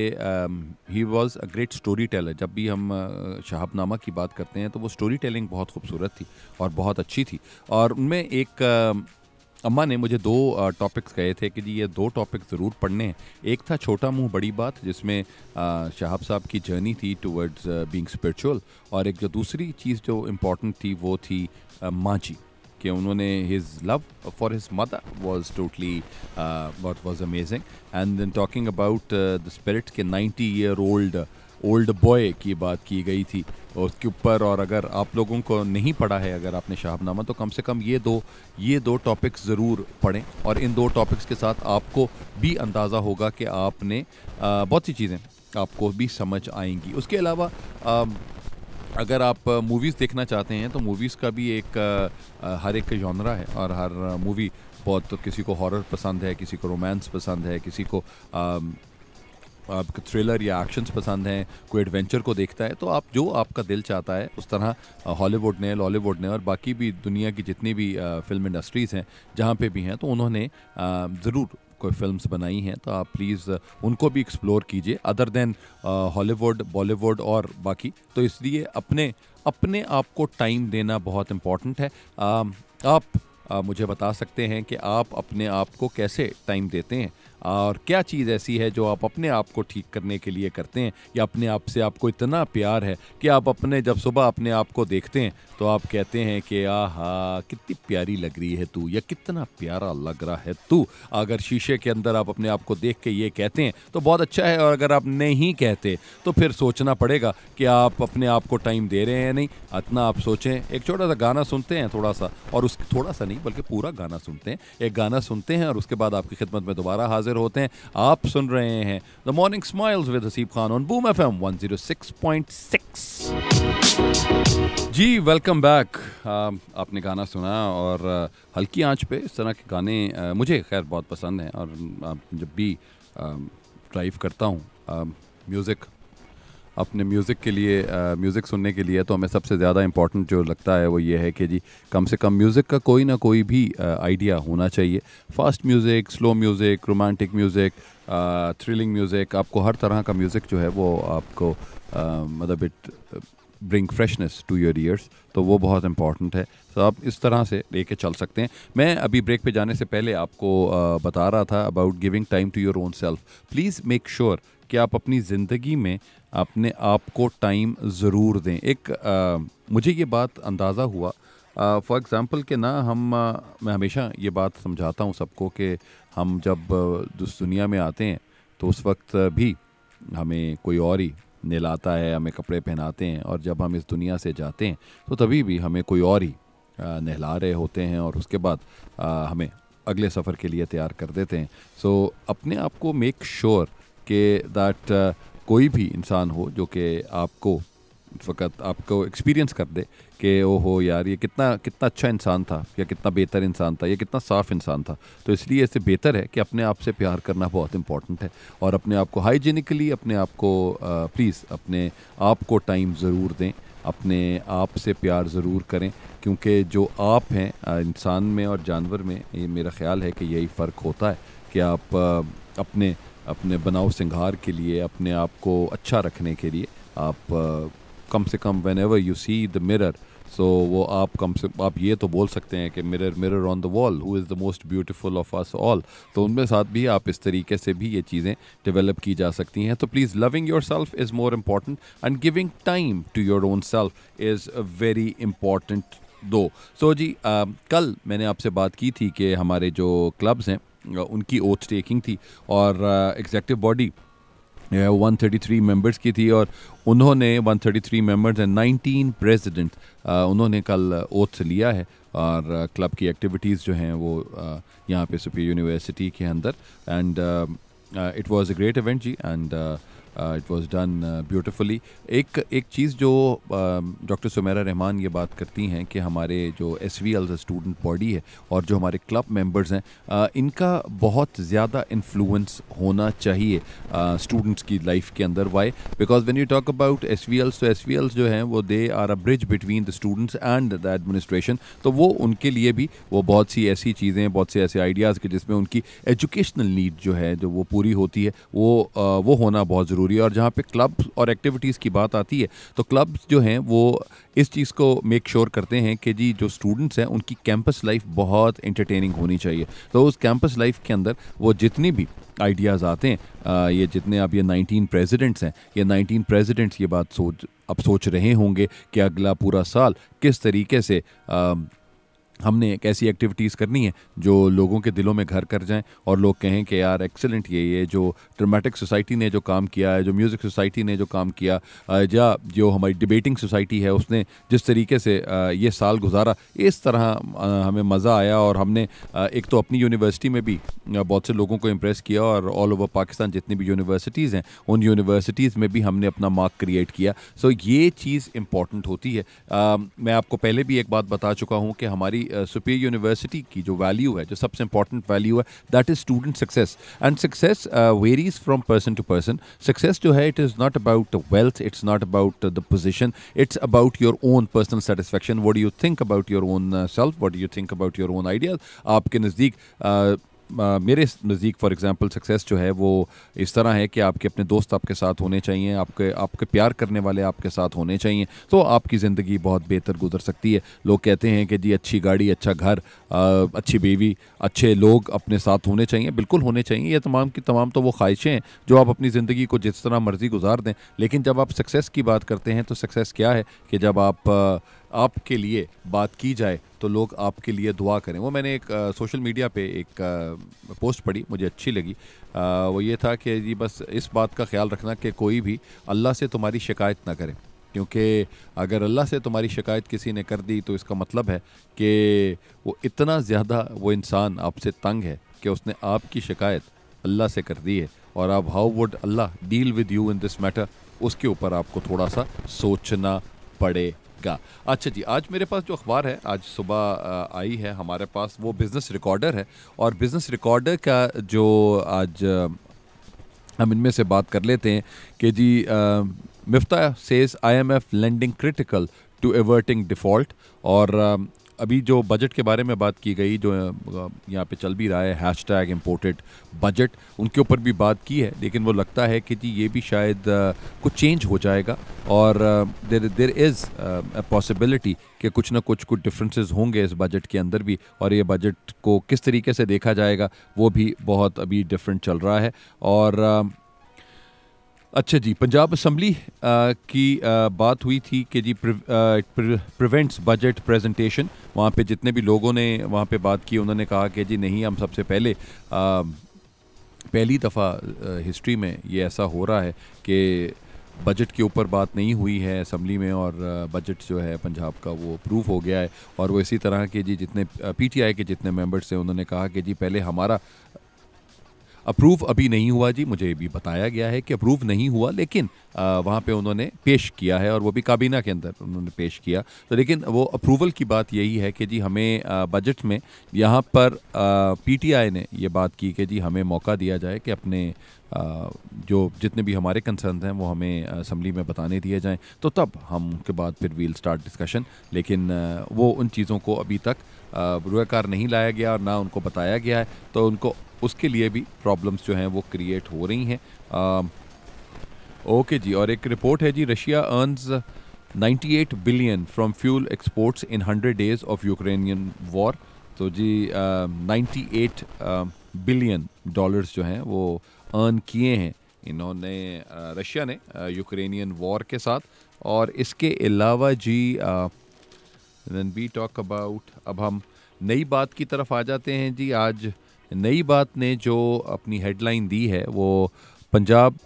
he was a great story teller. जब भी हम शहाबनामा की बात करते हैं तो वो स्टोरी टेलिंग बहुत खूबसूरत थी और बहुत अच्छी थी। और उनमें एक अम्मा ने मुझे 2 टॉपिक्स कहे थे कि जी ये 2 टॉपिक ज़रूर पढ़ने हैं। एक था छोटा मुंह बड़ी बात, जिसमें शहाब साहब की जर्नी थी टुवर्ड्स बीइंग स्पिरिचुअल, और एक जो दूसरी चीज़ जो इम्पॉर्टेंट थी वो थी माँ जी, कि उन्होंने his love for his mother was totally what was amazing. And then talking about the spirit के 90-year-old ओल्ड बॉय की बात की गई थी उसके ऊपर। और अगर आप लोगों को नहीं पढ़ा है, अगर आपने शहाबनामा, तो कम से कम ये दो टॉपिक्स ज़रूर पढ़ें, और इन 2 टॉपिक्स के साथ आपको भी अंदाज़ा होगा कि आपने बहुत सी चीज़ें आपको भी समझ आएंगी। उसके अलावा अगर आप मूवीज़ देखना चाहते हैं तो मूवीज़ का भी एक हर एक जॉनरा है, और हर मूवी बहुत, तो किसी को हॉरर पसंद है, किसी को रोमांस पसंद है, किसी को आपको थ्रिलर या एक्शंस पसंद हैं, कोई एडवेंचर को देखता है, तो आप जो आपका दिल चाहता है उस तरह हॉलीवुड ने, लॉलीवुड ने और बाकी भी दुनिया की जितनी भी फिल्म इंडस्ट्रीज़ हैं जहाँ पे भी हैं, तो उन्होंने ज़रूर कोई फिल्म्स बनाई हैं, तो आप प्लीज़ उनको भी एक्सप्लोर कीजिए अदर देन हॉलीवुड, बॉलीवुड और बाकी। तो इसलिए अपने आप को टाइम देना बहुत इम्पॉर्टेंट है। आप मुझे बता सकते हैं कि आप अपने आप को कैसे टाइम देते हैं और क्या चीज़ ऐसी है जो आप अपने आप को ठीक करने के लिए करते हैं, या अपने आप से आपको इतना प्यार है कि आप जब सुबह अपने आप को देखते हैं तो आप कहते हैं कि आहा कितनी प्यारी लग रही है तू, या कितना प्यारा लग रहा है तू। अगर शीशे के अंदर आप अपने आप को देख के ये कहते हैं तो बहुत अच्छा है, और अगर आप नहीं कहते तो फिर सोचना पड़ेगा कि आप अपने आप को टाइम दे रहे हैं या नहीं। इतना आप सोचें। एक छोटा सा गाना सुनते हैं, थोड़ा सा, और उस थोड़ा सा नहीं बल्कि पूरा गाना सुनते हैं। एक गाना सुनते हैं और उसके बाद आपकी खिदमत में दोबारा हाजिर होते हैं। आप सुन रहे हैं the morning smiles with Haseeb Khan on Boom FM 106.6। जी वेलकम बैक। आपने गाना सुना, और हल्की आंच पे इस तरह के गाने मुझे खैर बहुत पसंद हैं। और जब भी ड्राइव करता हूँ म्यूज़िक, अपने म्यूज़िक के लिए, म्यूज़िक सुनने के लिए, तो हमें सबसे ज़्यादा इम्पॉर्टेंट जो लगता है वो ये है कि जी कम से कम म्यूज़िक का कोई ना कोई भी आइडिया होना चाहिए। Fast music, slow music, romantic music, thrilling music, आपको हर तरह का म्यूज़िक जो है वो आपको मतलब it bring freshness to your ears, तो वो बहुत इंपॉर्टेंट है। तो आप इस तरह से लेके चल सकते हैं। मैं अभी ब्रेक पे जाने से पहले आपको बता रहा था about giving time to your own self. Please make sure कि आप अपनी ज़िंदगी में अपने आप को टाइम ज़रूर दें। मुझे ये बात अंदाज़ा हुआ, फॉर एग्ज़ाम्पल कि ना मैं हमेशा ये बात समझाता हूँ सबको कि हम जब इस दुनिया में आते हैं तो उस वक्त भी हमें कोई और ही नहलाता है, हमें कपड़े पहनाते हैं, और जब हम इस दुनिया से जाते हैं तो तभी भी हमें कोई और ही नहला रहे होते हैं, और उसके बाद हमें अगले सफ़र के लिए तैयार कर देते हैं। सो अपने आप को मेक श्योर कि दैट कोई भी इंसान हो जो कि आपको फ़कत आपको एक्सपीरियंस कर दे कि ओहो यार ये कितना अच्छा इंसान था, या कितना बेहतर इंसान था, या कितना साफ़ इंसान था। तो इसलिए इससे बेहतर है कि अपने आप से प्यार करना बहुत इंपॉर्टेंट है, और अपने आप को हाइजीनिकली, अपने आप को प्लीज़ अपने आप को टाइम ज़रूर दें, अपने आप से प्यार ज़रूर करें, क्योंकि जो आप हैं इंसान में और जानवर में, ये मेरा ख़्याल है कि यही फ़र्क होता है कि आप अपने बनाव सिंगार के लिए, अपने आप को अच्छा रखने के लिए आप कम से कम whenever you see the mirror, so वो आप ये तो बोल सकते हैं कि mirror on the wall, who is the most beautiful of us all। तो उनमें साथ भी आप इस तरीके से भी ये चीज़ें डेवलप की जा सकती हैं। तो please loving yourself is more important and giving time to your own self is very important though। So जी कल मैंने आपसे बात की थी कि हमारे जो क्लब्स हैं उनकी ओथ टेकिंग थी, और एग्जेक्टिव बॉडी 133 मेंबर्स की थी, और उन्होंने 133 मेंबर्स एंड 19 प्रेसिडेंट उन्होंने कल ओथ लिया है। और क्लब की एक्टिविटीज़ जो हैं वो यहाँ पे सुपीरियर यूनिवर्सिटी के अंदर, and it was a great event जी, and it was done beautifully. एक चीज़ जो डॉक्टर सुमेरा रहमान ये बात करती हैं कि हमारे जो SVL स्टूडेंट बॉडी है और जो हमारे क्लब मेंबर्स हैं इनका बहुत ज़्यादा इन्फ्लुएंस होना चाहिए स्टूडेंट्स की लाइफ के अंदर। Why? Because when you talk about SVLs, तो SVLs जो हैं वो they are a bridge between the students and the administration. तो वो उनके लिए भी वो बहुत सी ऐसी चीज़ें, बहुत से ऐसे आइडियाज़ के जिसमें उनकी एजुकेशनल नीड जो है जो वो पूरी होती है, वो होना बहुत ज़रूरी। और जहाँ पे क्लब और एक्टिविटीज़ की बात आती है तो क्लब्स जो हैं वो इस चीज़ को मेक श्योर करते हैं कि जी जो स्टूडेंट्स हैं उनकी कैंपस लाइफ बहुत एंटरटेनिंग होनी चाहिए। तो उस कैंपस लाइफ के अंदर वो जितनी भी आइडियाज़ आते हैं, ये जितने अब ये 19 प्रेसिडेंट्स हैं, ये 19 प्रेसिडेंट्स ये बात सोच रहे होंगे कि अगला पूरा साल किस तरीके से हमने एक ऐसी एक्टिविटीज़ करनी है जो लोगों के दिलों में घर कर जाएं, और लोग कहें कि यार एक्सेलेंट, ये जो ड्रामेटिक सोसाइटी ने जो काम किया है, जो म्यूज़िक सोसाइटी ने जो काम किया, या जो हमारी डिबेटिंग सोसाइटी है उसने जिस तरीके से ये साल गुजारा, इस तरह हमें मज़ा आया। और हमने एक तो अपनी यूनिवर्सिटी में भी बहुत से लोगों को इम्प्रेस किया, और ऑल ओवर पाकिस्तान जितनी भी यूनिवर्सिटीज़ हैं उन यूनिवर्सिटीज़ में भी हमने अपना मार्क क्रिएट किया। सो ये चीज़ इम्पॉर्टेंट होती है। मैं आपको पहले भी एक बात बता चुका हूँ कि हमारी सुपीरियर यूनिवर्सिटी की जो वैल्यू है, जो सबसे इंपॉर्टेंट वैल्यू है, that is student success. And success varies from person to person. Success जो है, it is not about wealth, it's not about the position, it's about your own personal satisfaction. What do you think about your own self, what do you think about your own ideas. आपके नज़दीक मेरे नज़दीक for example success जो है वो इस तरह है कि आपके अपने दोस्त आपके साथ होने चाहिए, आपके प्यार करने वाले आपके साथ होने चाहिए, तो आपकी ज़िंदगी बहुत बेहतर गुजर सकती है. लोग कहते हैं कि जी अच्छी गाड़ी, अच्छा घर, अच्छी बीवी, अच्छे लोग अपने साथ होने चाहिए. बिल्कुल होने चाहिए. ये तमाम की तमाम तो वो ख्वाहिशें हैं जो आप अपनी ज़िंदगी को जिस तरह मर्ज़ी गुजार दें. लेकिन जब आप सक्सेस की बात करते हैं तो सक्सेस क्या है कि जब आपके लिए बात की जाए तो लोग आपके लिए दुआ करें. वो मैंने एक सोशल मीडिया पे एक पोस्ट पढ़ी, मुझे अच्छी लगी. वो ये था कि जी बस इस बात का ख्याल रखना कि कोई भी अल्लाह से तुम्हारी शिकायत ना करे, क्योंकि अगर अल्लाह से तुम्हारी शिकायत किसी ने कर दी तो इसका मतलब है कि वो इतना ज़्यादा वो इंसान आपसे तंग है कि उसने आपकी शिकायत अल्लाह से कर दी है. और अब how would Allah deal with you in this matter, उसके ऊपर आपको थोड़ा सा सोचना पड़ेगा. अच्छा जी, आज मेरे पास जो अखबार है आज सुबह आई है हमारे पास, वो बिज़नेस रिकॉर्डर है. और बिज़नेस रिकॉर्डर का जो आज हम इनमें से बात कर लेते हैं कि जी Miftah says IMF lending critical to averting default. और अभी जो बजट के बारे में बात की गई, जो यहाँ पे चल भी रहा है हैशटैग इम्पोर्टेड बजट, उनके ऊपर भी बात की है. लेकिन वो लगता है कि जी ये भी शायद कुछ चेंज हो जाएगा. और देर इज़ अ पॉसिबिलिटी कि कुछ ना कुछ डिफरेंसेस होंगे इस बजट के अंदर भी. और ये बजट को किस तरीके से देखा जाएगा वो भी बहुत अभी डिफरेंट चल रहा है. और अच्छा जी, पंजाब असम्बली की बात हुई थी कि जी प्रिवेंट्स बजट प्रेजेंटेशन. वहाँ पे जितने भी लोगों ने वहाँ पे बात की उन्होंने कहा कि जी नहीं, हम सबसे पहली दफ़ा हिस्ट्री में ये ऐसा हो रहा है कि बजट के ऊपर बात नहीं हुई है असम्बली में, और बजट जो है पंजाब का वो अप्रूव हो गया है. और वो इसी तरह के जी जितने PTI के जितने मेंबर्स हैं उन्होंने कहा कि जी पहले हमारा अप्रूव अभी नहीं हुआ. जी मुझे भी बताया गया है कि अप्रूव नहीं हुआ, लेकिन वहाँ पे उन्होंने पेश किया है, और वो भी काबीना के अंदर उन्होंने पेश किया. तो लेकिन वो अप्रूवल की बात यही है कि जी हमें बजट में यहाँ पर PTI ने ये बात की कि जी हमें मौका दिया जाए कि अपने जो जितने भी हमारे कंसर्न हैं वो हमें असम्बली में बताने दिए जाएं, तो तब हम उनके बाद फिर वील स्टार्ट डिस्कशन. लेकिन वो उन चीज़ों को अभी तक रुएकार नहीं लाया गया और ना उनको बताया गया है, तो उनको उसके लिए भी प्रॉब्लम्स जो हैं वो क्रिएट हो रही हैं. ओके जी, और एक रिपोर्ट है जी, Russia earns 98 billion from fuel exports in 100 days of Ukrainian war. तो जी 98 बिलियन डॉलर्स जो हैं वो अर्न किए हैं इन्होंने रशिया ने यूक्रेनियन वॉर के साथ. और इसके अलावा जी देन वी टॉक अबाउट, अब हम नई बात की तरफ आ जाते हैं जी. आज नई बात ने जो अपनी हेडलाइन दी है वो पंजाब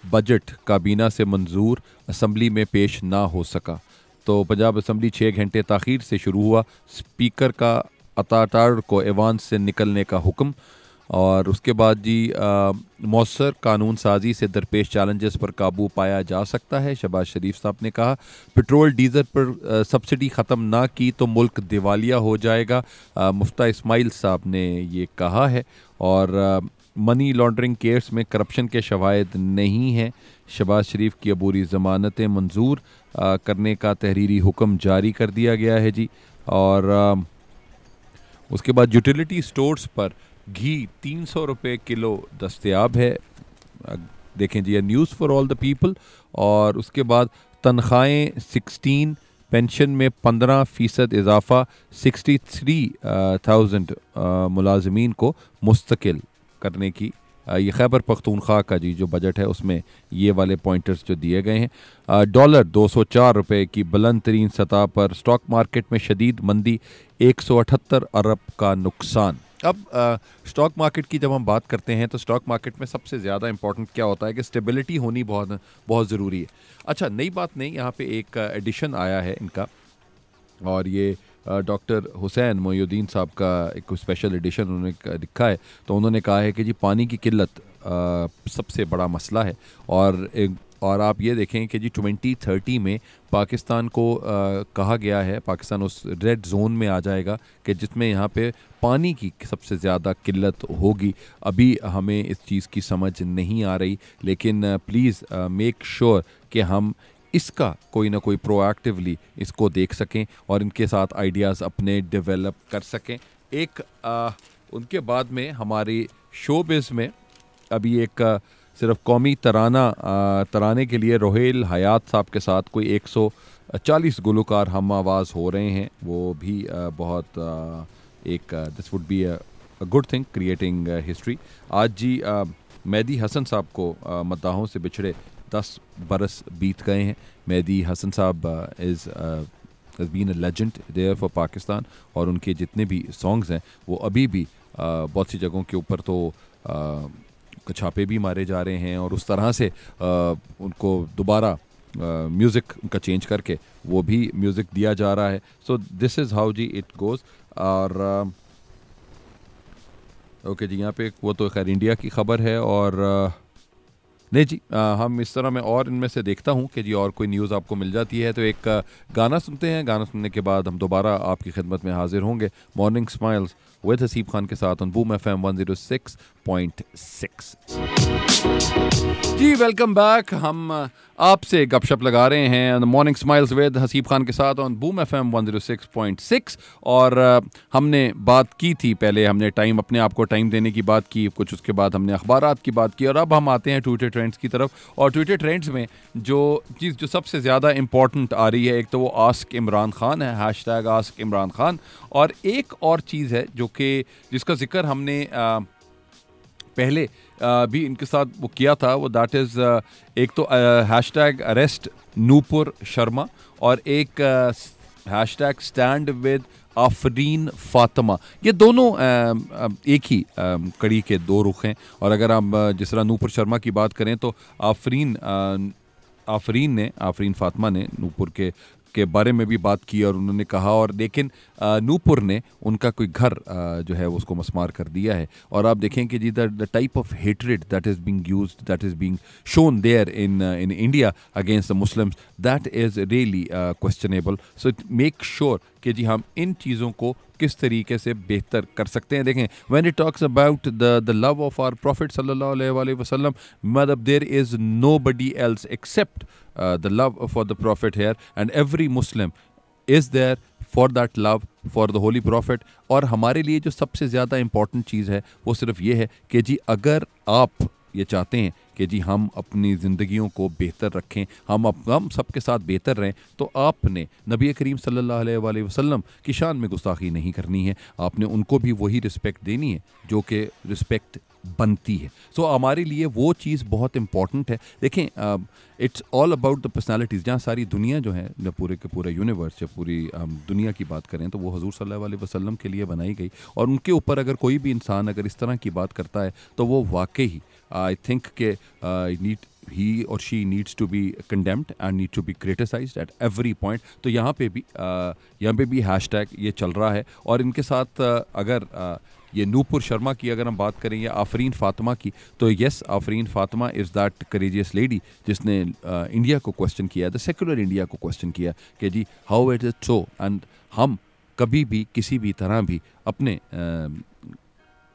बजट काबीना से मंजूर, असम्बली में पेश ना हो सका. तो पंजाब असम्बली 6 घंटे ताख़ीर से शुरू हुआ. स्पीकर का अतातार को ऐवान से निकलने का हुक्म. और उसके बाद जी मौसर कानून साजी से दरपेश चैलेंजेस पर काबू पाया जा सकता है, शहबाज शरीफ साहब ने कहा. पेट्रोल डीजल पर सब्सिडी ख़त्म ना की तो मुल्क दिवालिया हो जाएगा, मुफ्ता इस्माइल साहब ने ये कहा है. और मनी लॉन्ड्रिंग केस में करप्शन के शवाहिद नहीं हैं, शहबाज शरीफ की अबूरी ज़मानतें मंजूर करने का तहरीरी हुक्म जारी कर दिया गया है जी. और उसके बाद यूटिलिटी स्टोर्स पर घी 300 रुपये किलो दस्तयाब है. देखें जी, news for all the people. और उसके बाद तनख्वाहें 16, पेंशन में 15% इजाफा, 63,000 मुलाजमीन को मुस्तकिल करने की ये खैबर पख्तूनख्वा का जी जो बजट है उसमें ये वाले पॉइंटर्स जो दिए गए हैं. डॉलर 204 रुपये की बुलंद तरीन सतह पर. स्टॉक मार्केट में शदीद मंदी, 178 अरब का नुकसान. अब स्टॉक मार्केट की जब हम बात करते हैं तो स्टॉक मार्केट में सबसे ज़्यादा इंपॉर्टेंट क्या होता है कि स्टेबिलिटी होनी बहुत बहुत ज़रूरी है. अच्छा, नई बात नहीं, यहाँ पे एक एडिशन आया है इनका, और ये डॉक्टर हुसैन मोइनुद्दीन साहब का एक स्पेशल एडिशन उन्होंने लिखा है. तो उन्होंने कहा है कि जी पानी की किल्लत सबसे बड़ा मसला है, और और आप ये देखें कि जी 2030 में पाकिस्तान को कहा गया है, पाकिस्तान उस रेड जोन में आ जाएगा कि जिसमें यहाँ पे पानी की सबसे ज़्यादा किल्लत होगी। अभी हमें इस चीज़ की समझ नहीं आ रही, लेकिन प्लीज़ मेक श्योर कि हम इसका कोई ना कोई प्रोएक्टिवली इसको देख सकें और इनके साथ आइडियाज़ अपने डेवलप कर सकें। एक उनके बाद में हमारी शोबिज़ में अभी एक सिर्फ कौमी तराने के लिए रोहेल हयात साहब के साथ कोई 140 गुलकार हम आवाज़ हो रहे हैं। वो भी बहुत एक this would be a good thing creating history. आज जी मेहदी हसन साहब को मद्दाहों से बिछड़े 10 बरस बीत गए हैं। मेहदी हसन साहब has been a legend there for Pakistan, और उनके जितने भी सॉन्ग्स हैं वो अभी भी बहुत सी जगहों के ऊपर तो छापे भी मारे जा रहे हैं, और उस तरह से उनको दोबारा म्यूज़िक उनका चेंज करके वो भी म्यूज़िक दिया जा रहा है। सो दिस इज़ हाउ जी इट गोज़। और ओके जी, यहाँ पे वो तो खैर इंडिया की खबर है, और नहीं जी हम इस तरह मैं और इनमें से देखता हूँ कि जी और कोई न्यूज़ आपको मिल जाती है तो एक गाना सुनते हैं। गाना सुनने के बाद हम दोबारा आपकी खिदमत में हाजिर होंगे morning smiles with Haseeb Khan के साथ ऑन बूम FM 106.6। जी वेलकम बैक। हम आपसे गपशप लगा रहे हैं morning smiles with Haseeb Khan के साथ ऑन बूम FM 106.6। और हमने बात की थी, पहले हमने टाइम अपने आप को टाइम देने की बात की, कुछ उसके बाद हमने अखबारात की बात की, और अब हम आते हैं ट्विटर ट्रेंड्स की तरफ। और ट्विटर ट्रेंड्स में जो चीज़ जो सबसे ज़्यादा इंपॉर्टेंट आ रही है, एक तो वो आस्क इमरान खान है, हैशटैग आस्क इमरान खान। और एक और चीज़ है जो कि जिसका जिक्र हमने पहले भी इनके साथ वो किया था, वो दैट इज़ एक तो हैशटैग अरेस्ट नूपुर शर्मा, और एक hashtag stand with Afreen Fatima. ये दोनों एक ही कड़ी के दो रुख हैं। और अगर हम जिस तरह नूपुर शर्मा की बात करें तो आफरीन फातिमा ने नूपुर के बारे में भी बात की, और उन्होंने कहा, और लेकिन नूपुर ने उनका कोई घर जो है वो उसको मसमार कर दिया है। और आप देखें कि जी the type of hatred that is being used, that is being shown there in India against the Muslims, that is really questionable. So make sure कि जी हम इन चीज़ों को किस तरीके से बेहतर कर सकते हैं। देखें, when it talks about the love of our prophet सल्लल्लाहु अलैहि वसल्लम, मतलब there is nobody else except the love for the prophet here, and every Muslim is there for that love for the holy prophet। और हमारे लिए जो सबसे ज़्यादा इम्पॉर्टेंट चीज़ है वो सिर्फ ये है कि जी अगर आप ये चाहते हैं कि जी हम अपनी ज़िंदगियों को बेहतर रखें, हम सबके साथ बेहतर रहें, तो आपने नबी करीम सल्लल्लाहु अलैहि वसल्लम की शान में गुस्ताखी नहीं करनी है। आपने उनको भी वही रिस्पेक्ट देनी है जो कि रिस्पेक्ट बनती है। सो हमारे लिए वो चीज़ बहुत इम्पॉर्टेंट है। देखें, it's all about the personalities. जहाँ सारी दुनिया जो है, जब पूरे के पूरे यूनिवर्स, जब पूरी दुनिया की बात करें तो वो हुजूर सल्लल्लाहु अलैहि वसल्लम के लिए बनाई गई, और उनके ऊपर अगर कोई भी इंसान अगर इस तरह की बात करता है तो वो वाकई आई थिंक के he or she needs to be condemned and need to be criticized at every point। तो यहाँ पे भी हैशटैग ये चल रहा है। और इनके साथ अगर ये नूपुर शर्मा की अगर हम बात करें या आफरीन फातिमा की, तो yes, Afreen Fatima is that courageous lady जिसने इंडिया को क्वेश्चन किया, द सेकुलर इंडिया को क्वेश्चन किया कि जी how it is so, and हम कभी भी किसी भी तरह भी अपने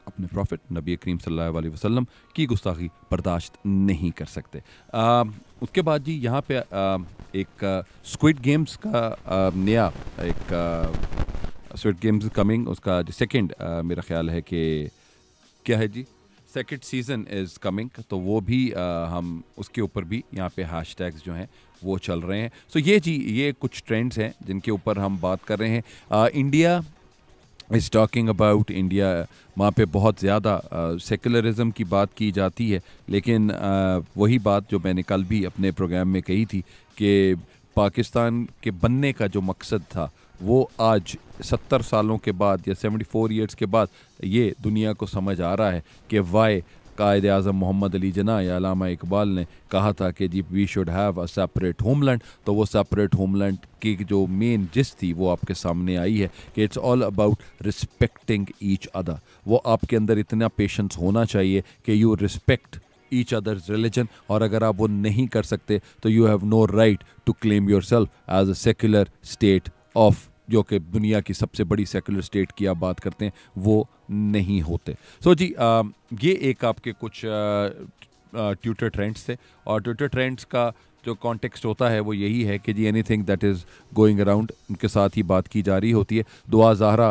प्रॉफिट नबी करीम सल्लल्लाहु अलैहि वसल्लम की गुस्ताखी बर्दाश्त नहीं कर सकते। उसके बाद जी यहाँ पे एक स्क्विड गेम्स का नया एक स्क्विड गेम्स कमिंग, उसका जो सेकंड मेरा ख्याल है कि क्या है जी, सेकंड सीज़न इज़ कमिंग, तो वो भी हम उसके ऊपर भी यहाँ पे हैशटैग्स जो हैं वो चल रहे हैं। सो ये कुछ ट्रेंड्स हैं जिनके ऊपर हम बात कर रहे हैं। India is talking about India, वहाँ पे बहुत ज़्यादा सेकुलरिज़म की बात की जाती है, लेकिन वही बात जो मैंने कल भी अपने प्रोग्राम में कही थी कि पाकिस्तान के बनने का जो मकसद था वो आज 70 सालों के बाद या 74 ईयर्स के बाद ये दुनिया को समझ आ रहा है कि वाई कायद आज़म मोहम्मद अली जना या अल्लामा इकबाल ने कहा था कि जी we should have a separate homeland. तो वो सेपरेट होमलैंड की जो मेन जिस थी वो आपके सामने आई है कि it's all about respecting each other. वो आपके अंदर इतना पेशेंस होना चाहिए कि you respect each others religion, और अगर आप वो नहीं कर सकते तो you have no right to claim your self as a secular state of, जो कि दुनिया की सबसे बड़ी सेक्युलर स्टेट की आप बात करते हैं, वो नहीं होते। सो जी ये एक आपके कुछ ट्विटर ट्रेंड्स थे, और ट्विटर ट्रेंड्स का जो कॉन्टेक्स्ट होता है वो यही है कि जी anything that is going around उनके साथ ही बात की जा रही होती है। दुआ ज़हरा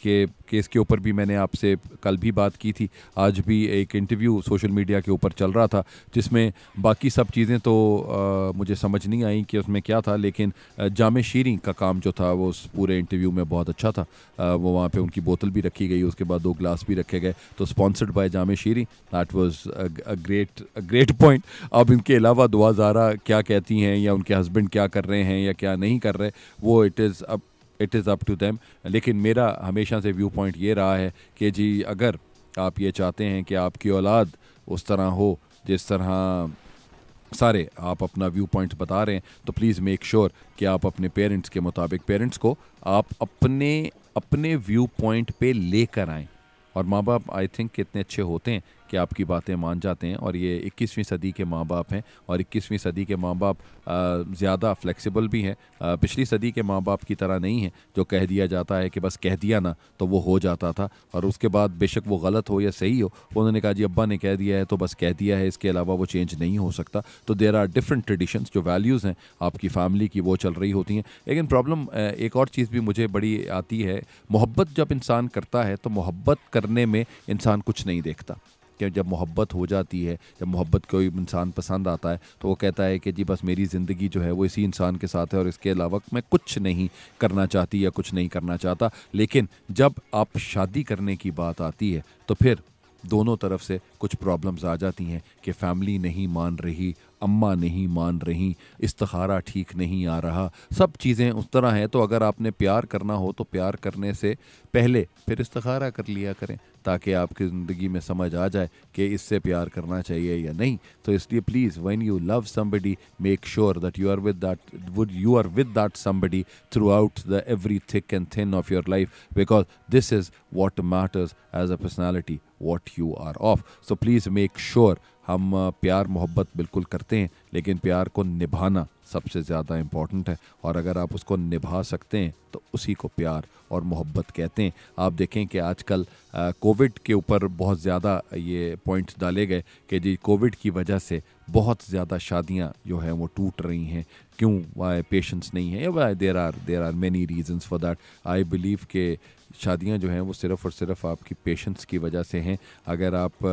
के केस के ऊपर भी मैंने आपसे कल भी बात की थी, आज भी एक इंटरव्यू सोशल मीडिया के ऊपर चल रहा था जिसमें बाकी सब चीज़ें तो मुझे समझ नहीं आई कि उसमें क्या था, लेकिन जामे शीरी का काम जो था वो उस पूरे इंटरव्यू में बहुत अच्छा था। वो वहाँ पे उनकी बोतल भी रखी गई, उसके बाद 2 ग्लास भी रखे गए, तो sponsored by Jam-e Shirin, that was a great point. अब इनके अलावा दुआ ज़हरा क्या कहती हैं या उनके हस्बैंड क्या कर रहे हैं या क्या नहीं कर रहे, वो it is up to them. लेकिन मेरा हमेशा से व्यू पॉइंट ये रहा है कि जी अगर आप ये चाहते हैं कि आपकी औलाद उस तरह हो जिस तरह सारे आप अपना व्यू पॉइंट बता रहे हैं, तो प्लीज़ मेक श्योर कि आप अपने पेरेंट्स के मुताबिक, पेरेंट्स को आप अपने व्यू पॉइंट पे लेकर आएँ। और माँ बाप आई थिंक कितने अच्छे होते हैं कि आपकी बातें मान जाते हैं, और ये 21वीं सदी के माँ बाप हैं, और 21वीं सदी के माँ बाप ज़्यादा फ्लेक्सिबल भी हैं। पिछली सदी के माँ बाप की तरह नहीं है जो कह दिया जाता है कि बस कह दिया ना तो वो हो जाता था, और उसके बाद बेशक वो गलत हो या सही हो, उन्होंने कहा जी अब्बा ने कह दिया है तो बस कह दिया है, इसके अलावा वो चेंज नहीं हो सकता। तो देयर आर डिफरेंट ट्रेडिशंस, जो वैल्यूज़ हैं आपकी फैमिली की वो चल रही होती हैं। लेकिन प्रॉब्लम एक और चीज़ भी मुझे बड़ी आती है, मोहब्बत जब इंसान करता है तो मोहब्बत करने में इंसान कुछ नहीं देखता, कि जब मोहब्बत हो जाती है, जब मोहब्बत कोई इंसान पसंद आता है तो वो कहता है कि जी बस मेरी ज़िंदगी जो है वो इसी इंसान के साथ है और इसके अलावा मैं कुछ नहीं करना चाहती या कुछ नहीं करना चाहता। लेकिन जब आप शादी करने की बात आती है तो फिर दोनों तरफ से कुछ प्रॉब्लम्स आ जाती हैं कि फैमिली नहीं मान रही, अम्मा नहीं मान रही, इस्तिखारा ठीक नहीं आ रहा, सब चीज़ें उस तरह हैं। तो अगर आपने प्यार करना हो तो प्यार करने से पहले फिर इस्तिखारा कर लिया करें, ताकि आपकी ज़िंदगी में समझ आ जाए कि इससे प्यार करना चाहिए या नहीं। तो इसलिए please when you love somebody make sure that you are with that somebody throughout the every thick and thin of your life, because this is what matters as a personality, what you are of. So please make sure हम प्यार मोहब्बत बिल्कुल करते हैं, लेकिन प्यार को निभाना सबसे ज़्यादा इम्पॉर्टेंट है, और अगर आप उसको निभा सकते हैं तो उसी को प्यार और मोहब्बत कहते हैं। आप देखें कि आजकल कोविड के ऊपर बहुत ज़्यादा ये पॉइंट्स डाले गए कि जी कोविड की वजह से बहुत ज़्यादा शादियां जो हैं वो टूट रही हैं, क्यों? वाई पेशेंस नहीं है, या why there are many reasons for that. I believe कि शादियां जो हैं वो सिर्फ़ और सिर्फ आपकी पेशेंस की वजह से हैं। अगर आप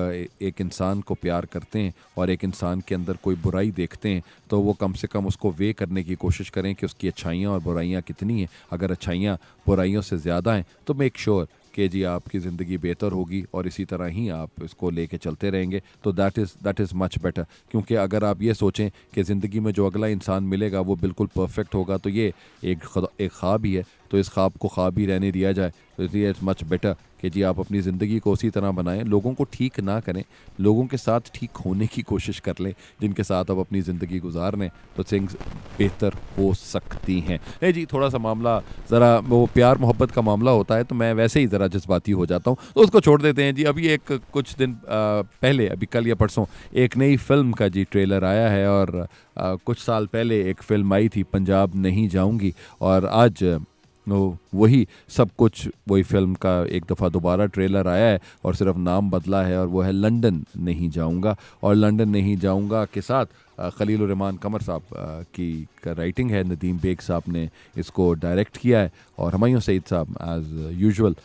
एक इंसान को प्यार करते हैं और एक इंसान के अंदर कोई बुराई देखते हैं तो वो कम से कम उसको वे करने की कोशिश करें कि उसकी अच्छाइयाँ और बुराइयाँ कितनी हैं। अगर अच्छाइयाँ बुराइयों से ज़्यादा हैं तो मेक श्योर कि जी आपकी ज़िंदगी बेहतर होगी, और इसी तरह ही आप इसको लेके चलते रहेंगे तो दैट इज़ मच बेटर। क्योंकि अगर आप ये सोचें कि ज़िंदगी में जो अगला इंसान मिलेगा वो बिल्कुल परफेक्ट होगा तो ये एक ख्वाब ही है, तो इस ख्वाब को ख्वाब ही रहने दिया जाए। तो इसलिए इट्स मच बेटर कि जी आप अपनी ज़िंदगी को उसी तरह बनाएं, लोगों को ठीक ना करें, लोगों के साथ ठीक होने की कोशिश कर लें जिनके साथ आप अपनी ज़िंदगी गुजार लें, तो थिंग्स बेहतर हो सकती हैं। नहीं जी, थोड़ा सा मामला ज़रा वो प्यार मोहब्बत का मामला होता है तो मैं वैसे ही ज़रा जज्बाती हो जाता हूँ, तो उसको छोड़ देते हैं जी। अभी एक कुछ दिन पहले, अभी कल या परसों, एक नई फिल्म का जी ट्रेलर आया है, और कुछ साल पहले एक फ़िल्म आई थी पंजाब नहीं जाऊँगी, और आज वही सब कुछ, वही फिल्म का एक दफ़ा दोबारा ट्रेलर आया है और सिर्फ नाम बदला है, और वो है लंदन नहीं जाऊंगा। और लंदन नहीं जाऊंगा के साथ खलील रहमान कमर साहब की राइटिंग है, नदीम बेग साहब ने इसको डायरेक्ट किया है, और हुमायूं सईद साहब एज़ यूजुअल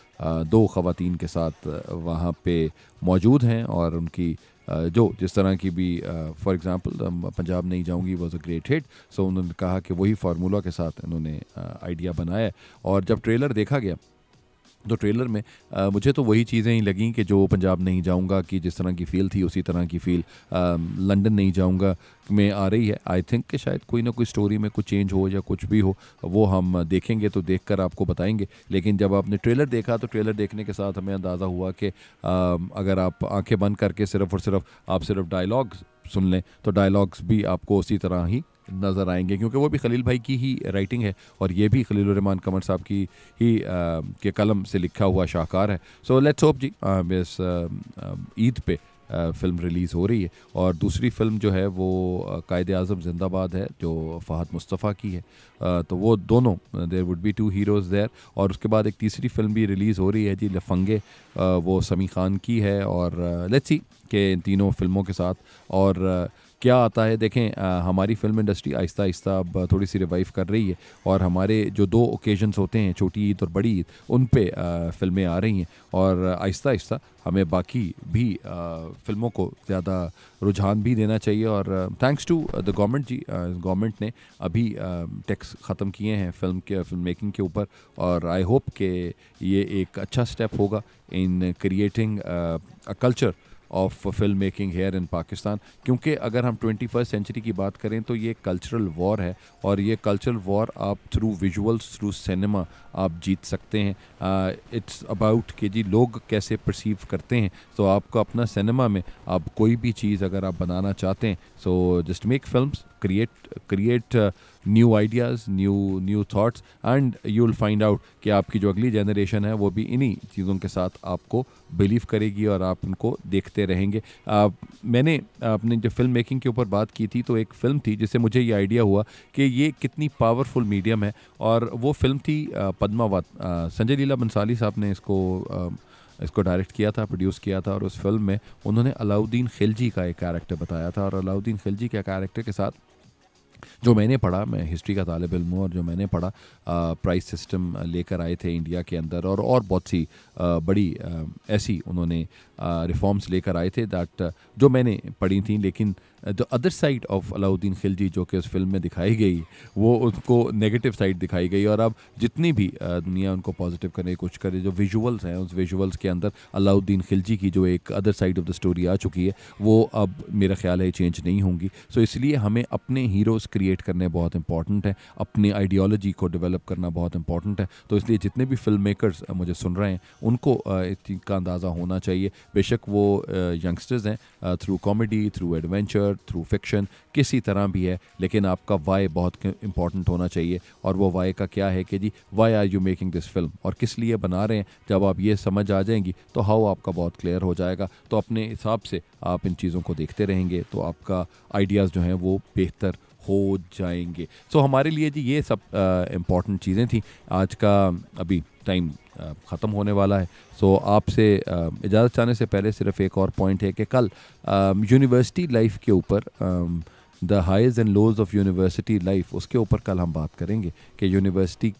2 ख़वातीन के साथ वहाँ पे मौजूद हैं, और उनकी जो जिस तरह की भी फॉर एग्ज़ाम्पल पंजाब नहीं जाऊंगी वॉज अ ग्रेट हिट, सो उन्होंने कहा कि वही फार्मूला के साथ इन्होंने आइडिया बनाया है। और जब ट्रेलर देखा गया तो ट्रेलर में मुझे तो वही चीज़ें ही लगीं कि जो पंजाब नहीं जाऊंगा की जिस तरह की फ़ील थी उसी तरह की फ़ील लंदन नहीं जाऊंगा में आ रही है। आई थिंक कि शायद कोई ना कोई स्टोरी में कुछ चेंज हो या कुछ भी हो, वो हम देखेंगे तो देखकर आपको बताएंगे। लेकिन जब आपने ट्रेलर देखा तो ट्रेलर देखने के साथ हमें अंदाज़ा हुआ कि अगर आप आंखें बंद करके सिर्फ और सिर्फ आप सिर्फ डायलॉग्स सुन लें तो डायलॉग्स भी आपको उसी तरह ही नज़र आएंगे, क्योंकि वो भी खलील भाई की ही राइटिंग है और ये भी खलील रहमान कमर साहब की ही के कलम से लिखा हुआ शाहकार है। सो लेट्स होप जी इस ईद पे फ़िल्म रिलीज़ हो रही है। और दूसरी फ़िल्म जो है वो कायदे आज़म जिंदाबाद है जो फ़हद मुस्तफ़ा की है। तो वो दोनों, there would be two heroes there. और उसके बाद एक तीसरी फ़िल्म भी रिलीज़ हो रही है जी, लफंगे, वो समी खान की है। और लेट्स सी कि इन तीनों फिल्मों के साथ और क्या आता है। देखें, हमारी फ़िल्म इंडस्ट्री आहिस्ता आहिस्ता अब थोड़ी सी रिवाइव कर रही है और हमारे जो 2 ओकेजन्स होते हैं, छोटी ईद और बड़ी ईद, उन पे फ़िल्में आ रही हैं और आहिस्ता आहिस्ता हमें बाकी भी फ़िल्मों को ज़्यादा रुझान भी देना चाहिए। और थैंक्स टू द गवर्नमेंट जी, गवर्नमेंट ने अभी टैक्स ख़त्म किए हैं फ़िल्म मेकिंग के ऊपर और आई होप कि ये एक अच्छा स्टेप होगा in creating a culture of film making here in Pakistan. क्योंकि अगर हम 21st सेंचुरी की बात करें तो ये कल्चरल वॉर है और ये कल्चरल वॉर आप थ्रू विजुअल्स, थ्रू सिनेमा आप जीत सकते हैं। इट्स अबाउट कि जी लोग कैसे परसीव करते हैं। तो आपको अपना सिनेमा में आप कोई भी चीज़ अगर आप बनाना चाहते हैं, so just make films, create new ideas, new thoughts, and you will find out कि आपकी जो अगली जनरेशन है वो भी इन्हीं चीज़ों के साथ आपको बिलीव करेगी और आप उनको देखते रहेंगे। मैंने अपने जो फिल्म मेकिंग के ऊपर बात की थी तो एक फ़िल्म थी जिससे मुझे ये आइडिया हुआ कि ये कितनी पावरफुल मीडियम है और वो फिल्म थी पद्मावत। संजय लीला बंसाली साहब ने इसको डायरेक्ट किया था, प्रोड्यूस किया था और उस फिल्म में उन्होंने अलाउद्दीन खिलजी का एक कैरेक्टर बताया था। और अलाउद्दीन खिलजी के कैरेक्टर के साथ जो मैंने पढ़ा, मैं हिस्ट्री का तालिब इल्म हूँ, और जो मैंने पढ़ा प्राइस सिस्टम लेकर आए थे इंडिया के अंदर और बहुत सी बड़ी ऐसी उन्होंने रिफॉर्म्स लेकर आए थे दैट जो मैंने पढ़ी थी। लेकिन the other side of Alauddin Khilji जो कि उस फिल्म में दिखाई गई वो उसको नेगेटिव साइड दिखाई गई। और अब जितनी भी दुनिया उनको पॉजिटिव करने की कोशिश करे, जो विजुअल्स हैं उस विजुअल्स के अंदर अलाउद्दीन खिलजी की जो एक other side of the story आ चुकी है वो अब मेरा ख्याल है चेंज नहीं होंगी। सो इसलिए हमें अपने हीरोज़ क्रिएट करने बहुत इंपॉर्टेंट है, अपनी आइडियोलॉजी को डेवलप करना बहुत इंपॉर्टेंट है। तो इसलिए जितने भी फिल्म मेकर्स मुझे सुन रहे हैं उनको इस चीज़ का अंदाज़ा होना चाहिए। बेशक वो यंगस्टर्स हैं, through comedy, through adventure, through fiction, किसी तरह भी है, लेकिन आपका वाई बहुत इंपॉर्टेंट होना चाहिए। और वो वाई का क्या है कि जी why are you making this film, और किस लिए बना रहे हैं। जब आप ये समझ आ जाएंगी तो हाउ आपका बहुत क्लियर हो जाएगा। तो अपने हिसाब से आप इन चीज़ों को देखते रहेंगे तो आपका आइडियाज़ जो हैं वो बेहतर हो जाएंगे। सो हमारे लिए जी ये सब इम्पॉर्टेंट चीज़ें थी। आज का अभी टाइम ख़त्म होने वाला है। सो आपसे इजाज़त चाहने से पहले सिर्फ एक और पॉइंट है कि कल यूनिवर्सिटी लाइफ के ऊपर, the highs and lows of university life, उसके ऊपर कल हम बात करेंगे कि यूनिवर्सिटी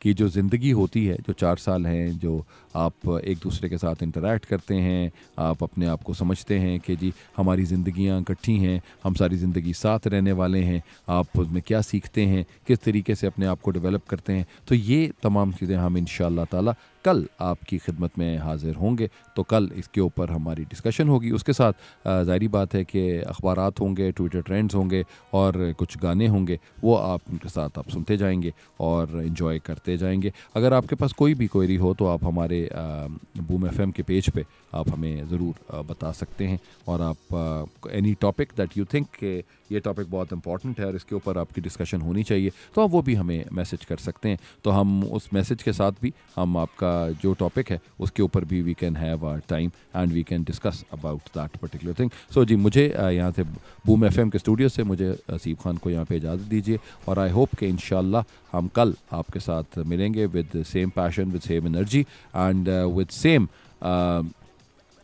की जो ज़िंदगी होती है, जो 4 साल हैं, जो आप एक दूसरे के साथ इंटरैक्ट करते हैं, आप अपने आप को समझते हैं कि जी हमारी ज़िंदगियां इकट्ठी हैं, हम सारी ज़िंदगी साथ रहने वाले हैं, आप उसमें क्या सीखते हैं, किस तरीके से अपने आप को डेवलप करते हैं। तो ये तमाम चीज़ें हम इंशाअल्लाह ताला कल आपकी खिदमत में हाज़िर होंगे। तो कल इसके ऊपर हमारी डिस्कशन होगी। उसके साथ ज़ाहिरी बात है कि अखबारात होंगे, ट्विटर ट्रेंड्स होंगे और कुछ गाने होंगे, वो आप उनके साथ आप सुनते जाएंगे और इन्जॉय करते जाएंगे। अगर आपके पास कोई भी क्वेरी हो तो आप हमारे बूम FM के पेज पे आप हमें ज़रूर बता सकते हैं। और आप any topic that you think ये टॉपिक बहुत इंपॉर्टेंट है और इसके ऊपर आपकी डिस्कशन होनी चाहिए, तो आप वो भी हमें मैसेज कर सकते हैं। तो हम उस मैसेज के साथ भी हम आपका जो टॉपिक है उसके ऊपर भी we can have our time and we can discuss about that particular thing. So जी, मुझे यहाँ से बूम FM के स्टूडियो से मुझे असीब खान को यहाँ पे इजाज़त दीजिए और आई होप कि इंशाल्लाह हम कल आपके साथ मिलेंगे with same passion, with same energy and with same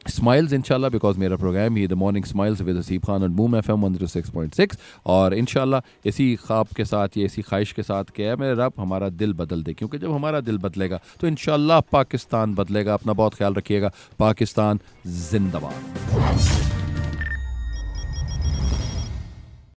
smiles इंशाल्लाह, बिकॉज मेरा प्रोग्राम ही the morning smiles with Aseeb Khan on boom FM 106.6। और इंशाल्लाह इसी ख्वाब के साथ, ये इसी ख्वाहिश के साथ कि है मेरे रब हमारा दिल बदल दे, क्योंकि जब हमारा दिल बदलेगा तो इंशाल्लाह पाकिस्तान बदलेगा। अपना बहुत ख्याल रखिएगा। पाकिस्तान जिंदाबाद।